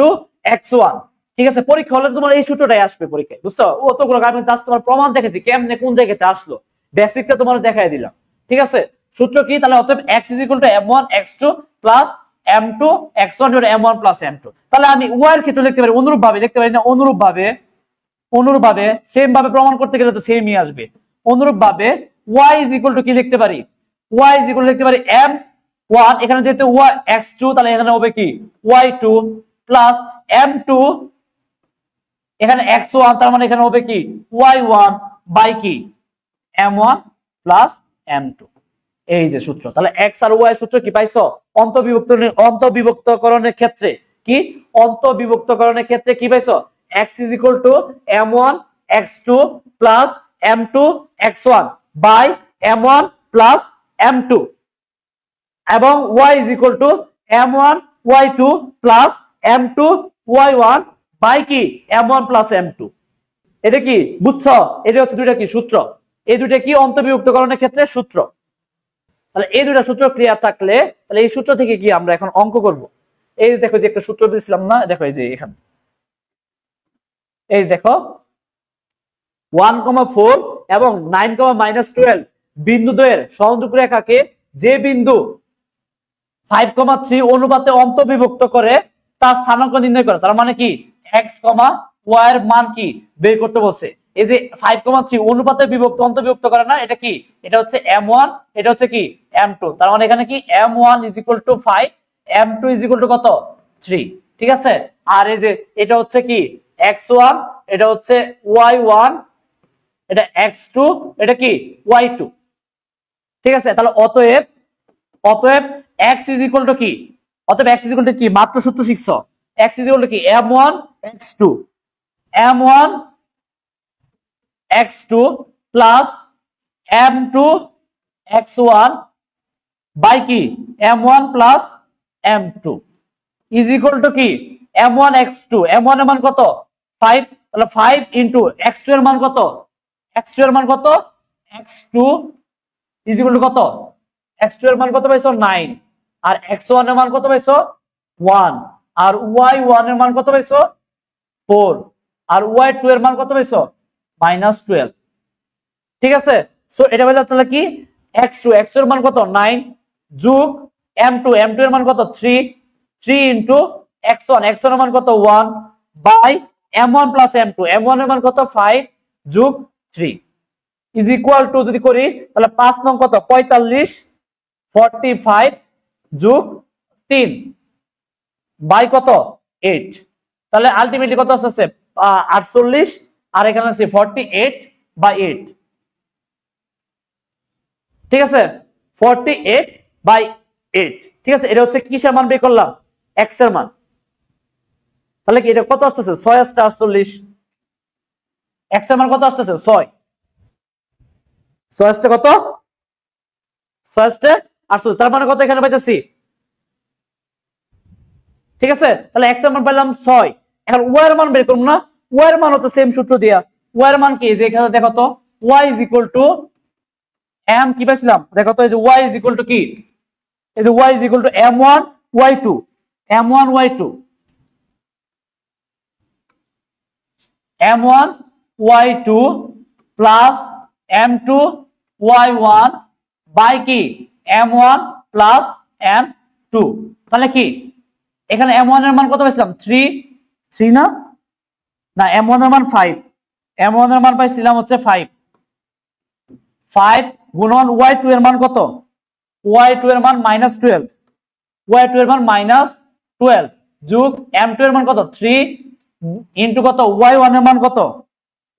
x1। ঠিক আছে, পরীক্ষা হলে তোমার এই সূত্রটাই আসবে পরীক্ষায়, বুঝছো? অতগুলো আমি জাস্ট তোমার প্রমাণ দেখেছি কেমনে কোন জায়গাতে আসলো, বেসিকটা তোমার দেখাই দিলাম, ঠিক আছে? সূত্র কি তাহলে, অতএব x is equal to m1 x2 plus m2 x1 m1 plus m2। তাহলে আমি y এর ক্ষেত্রে লিখতে পারি অনুরূপ ভাবে, লিখতে পারি না অনুরূপ ভাবে সেম ভাবে প্রমাণ করতে গেলে তো সেমই আসবে। অনুরূপ ভাবে y ইজ ইকুয়াল টু কি লিখতে পারি, y ইজ ইকুয়াল লিখতে পারি m1, এখানে যেহেতু y x2 তাহলে এখানে হবে কি y2 প্লাস m2, এখানে x1 তার মানে এখানে হবে কি y1 বাই কি m1 প্লাস m2। এই যে সূত্র, তাহলে x আর y এর সূত্র কি পাইছো, অন্তর্বিভক্তকরণের ক্ষেত্রে কি, অন্তর্বিভক্তকরণের ক্ষেত্রে কি পাইছো, x is equal to m1 x2 plus m2 x1 by m1 plus m2, এবং y is equal to m1 y2 plus m2 y1 by কি m1 plus m2। এটা কি বুঝছো, এটা হচ্ছে দুইটা কি সূত্র, এই দুইটা কি অন্তর্বিভক্তকরণের ক্ষেত্রে সূত্র। তাহলে এই দুইটা সূত্র ক্লিয়ার থাকলে তাহলে এই সূত্র থেকে কি আমরা এখন অঙ্ক করব। এই দেখো যে একটা সূত্র দিয়েছিলাম না, দেখো এই যে এখানে এই দেখো 1,4 এবং 9,-12 বিন্দু দ্বয়ের সংযোগ রেখাকে যে বিন্দু 5,3 অনুপাতে অন্তর্বিভক্ত করে তার স্থানাঙ্ক নির্ণয় করে। তার মানে কি x, y এর মান কি বের করতে বলছে। এই যে 5,3 অনুপাতে বিভক্ত অন্তর্বিভক্ত করে না, এটা কি, এটা হচ্ছে m1, এটা হচ্ছে কি m2। তার মানে এখানে কি m1 is equal to 5, m2 is equal to কত 3, ঠিক আছে? আর এই যে এটা হচ্ছে কি x1, এটা হচ্ছে y1, এটা x2, এটা কি y2, ঠিক আছে? তাহলে অতএব x is equal to কি, অতএব x is equal to কি, মাত্র সূত্র শিখছো, x is equal to কি m1 x2 plus m2 x1 by কি m1 plus m2 is equal to কি m1 x2, m1 এর মান কত 5, তাহলে 5 ইনটু x2 এর মান কত, x2 এর মান কত, x2 ইজ ইকুয়াল টু কত, x2 এর মান কত পাইছো 9, আর x1 এর মান কত পাইছো 1, আর y1 এর মান কত পাইছো 4, আর y2 এর মান কত পাইছো -12। ঠিক আছে, সো এটা বলে তাহলে কি x2 এর মান কত 9 যোগ m2 এর মান কত 3 ইনটু x1 এর মান কত 1 বাই m1 প্লাস m2 এর মান কত 5 যোগ 3 ইজ ইকুয়াল টু, যদি করি তাহলে 5 নং কত 45, 45 যোগ 3 বাই কত 8, তাহলে আলটিমেটলি কত আসছে 48, আর এখানে আছে 48 বাই 8। ঠিক আছে, 48 বাই 8। ঠিক আছে, এটা হচ্ছে কিসের মান বের করলাম, x এর মান। তাহলে কি এটা কত আসছে 6 আসছে 48, x এর মান কত আসছে 6, 6 আসছে কত 6 আসছে 48, তার মানে কত এখানে পাইতেছি। ঠিক আছে, তাহলে x এর মান পাইলাম 6। এখন y এর মান বের করব না, y এর মান হতো সেম সূত্র দিয়া। y এর মান কি, যে এখানে দেখো তো y is equal two m, কি পাইছিলাম দেখো তো, এই যে y ইজ ইকুয়াল টু কি, এই যে y is equal to m1 y2, m1 y2 m1 y2 plus m2 y1 by কি m1 প্লাস m2। তাহলে কি এখানে m1 এর মান কত পাইছিলাম 3 না, না m1 এর মান 5, m1 এর মান পাইছিলাম হচ্ছে 5 গুণন y2 এর মান কত, y2 এর মান -12, y2 এর মান -12 যোগ m2 এর মান কত 3 ইনটু কত y1 এর মান কত,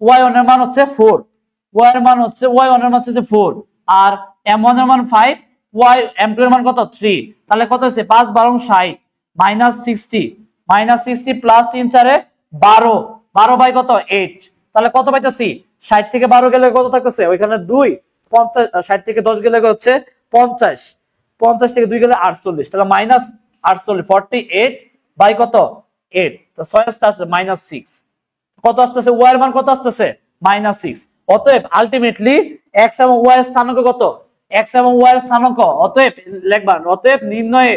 y1 এর মান হচ্ছে 4, y1 এর মান হচ্ছে 4, আর m1 এর মান 5, m2 এর মান কত 3, তাহলে কত হচ্ছে 5 12 60 -60 প্লাস 3 4 12, 12 বাই কত 8, তাহলে কত পাইতেছি 60 থেকে 12 গেলে কত থাকতেছে ওইখানে 2, 50, 60 থেকে 10 গেলে হচ্ছে 50, 50 থেকে 2 গেলে 48, তাহলে -48, 48 বাই কত 8, তো 6 আসছে -6, কত আসতেছে y এর মান কত আসতেছে -6। অতএব আলটিমেটলি x এবং y এর স্থানাঙ্ক কত, x এবং y এর স্থানাঙ্ক, অতএব লিখবা, অতএব নির্ণয়ে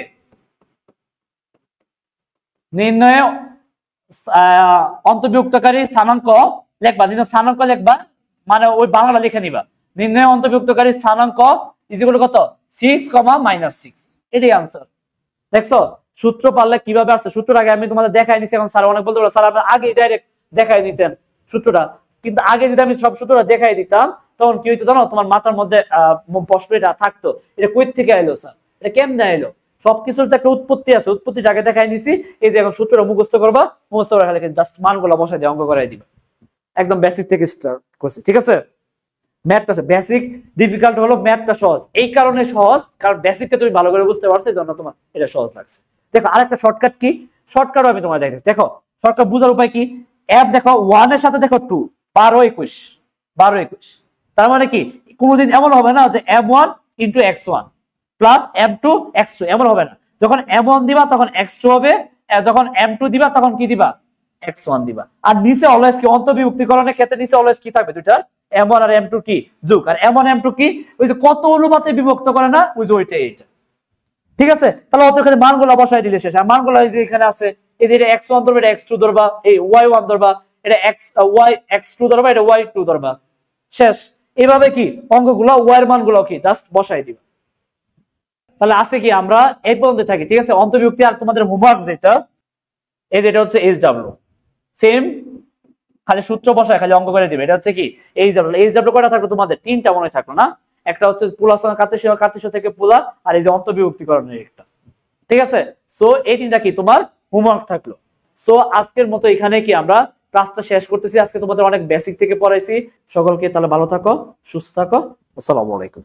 অন্তর্ভুক্তকারী স্থানাঙ্ক লিখবা, স্থানাঙ্ক লিখবা মানে ওই বাংলা লিখে নিবা, নির্ণয় অন্তর্ভুক্তকারী স্থানাঙ্ক ইজ ইকুয়াল টু কত 6, -6, এটাই आंसर। দেখছো সূত্র পারলে কিভাবে আসছে, সূত্রটা আগে আমি তোমাদের দেখাই নিছি, এখন স্যার অনেক বলতে পারলো স্যার আপনি আগে ডাইরেক্ট দেখাই নিতেন সূত্রটা, কিন্তু আগে যদি আমি সব সূত্রটা দেখাই দিতাম তখন কি হইতো জানো, তোমার মাথার মধ্যে প্রশ্ন এটা থাকতো, এটা কই থেকে আইলো স্যার, এটা কেমনে আইলো, সবকিছুর তো একটা উৎপত্তি আছে, উৎপত্তিটা আগে দেখাই নিছি। এই যে এখন সূত্রটা মুখস্থ করবা, মুখস্থ করে খালি জাস্ট মানগুলো বসাই দিয়ে অঙ্ক করাই দিবা, একদম বেসিক থেকে স্টার্ট করছি। ঠিক আছে, ম্যাথটা বেসিক, ডিফিকাল্ট হলো ম্যাথটা সহজ, এই কারণে সহজ কারণ বেসিকটা তুমি ভালো করে বুঝতে পারছো, এই জন্য তোমার এটা সহজ লাগছে। দেখো আরেকটা শর্টকাট কি, শর্টকাটও আমি তোমার দেখাচ্ছি। দেখো শর্টকাট বুঝার উপায় কি, f দেখো 1 এর সাথে দেখো 2, 12 21, তার মানে কি কোনোদিন এমন হবে না যে m1 into x1 plus m2 x2, এমন হবে না। যখন m1 দিবা তখন x2 হবে, যখন m2 দিবা তখন কি দিবা x1 দিবা। আর নিচে অলওয়েজ কি অন্তর্বিভক্তিকরণের ক্ষেত্রে নিচে অলওয়েজ কি থাকবে, দুইটার m1 আর m2 কি যোগ, আর m1 m2 কি ওই যে কত অনুপাতে বিভক্ত করে না, ওই যে ওইটা এইটা। ঠিক আছে, তাহলে অত এখানে মানগুলো বসাই দিলে শেষ। আর মানগুলো এই যে এখানে আছে, এই যে এটা x1 ধরবে, এটা x2 ধরবা, এই y1 ধরবা, এটা x2 ধরবা, এটা y2 ধরবা, শেষ। এইভাবে কি অঙ্কগুলো y এর মানগুলো কি জাস্ট বসাই দিবা। তাহলে আছে কি আমরা এই পর্যন্ত থাকি। ঠিক আছে, অন্তর্বিভক্তি আর তোমাদের হোমওয়ার্ক যেটা, এই যেটা হচ্ছে SW, সেম খালি সূত্র বসায় খালি অঙ্ক করে দিবে। এটা হচ্ছে কি SW কয়টা থাকলো তোমাদের, 3টা মনে থাকলো না, একটা হচ্ছে পুলাসনা কার্তেশীয়, কার্তেশীয় থেকে পোলার, আর এই যে অন্তর্বিভক্তিকরণের একটা। ঠিক আছে, সো এই 3টা কি তোমার হোমওয়ার্ক থাকলো। সো আজকের মতো এখানে কি আমরা ক্লাসটা শেষ করতেছি। আজকে তোমাদের অনেক বেসিক থেকে পড়াইছি। সকলকে তাহলে ভালো থাকো, সুস্থ থাকো, আসসালামু আলাইকুম।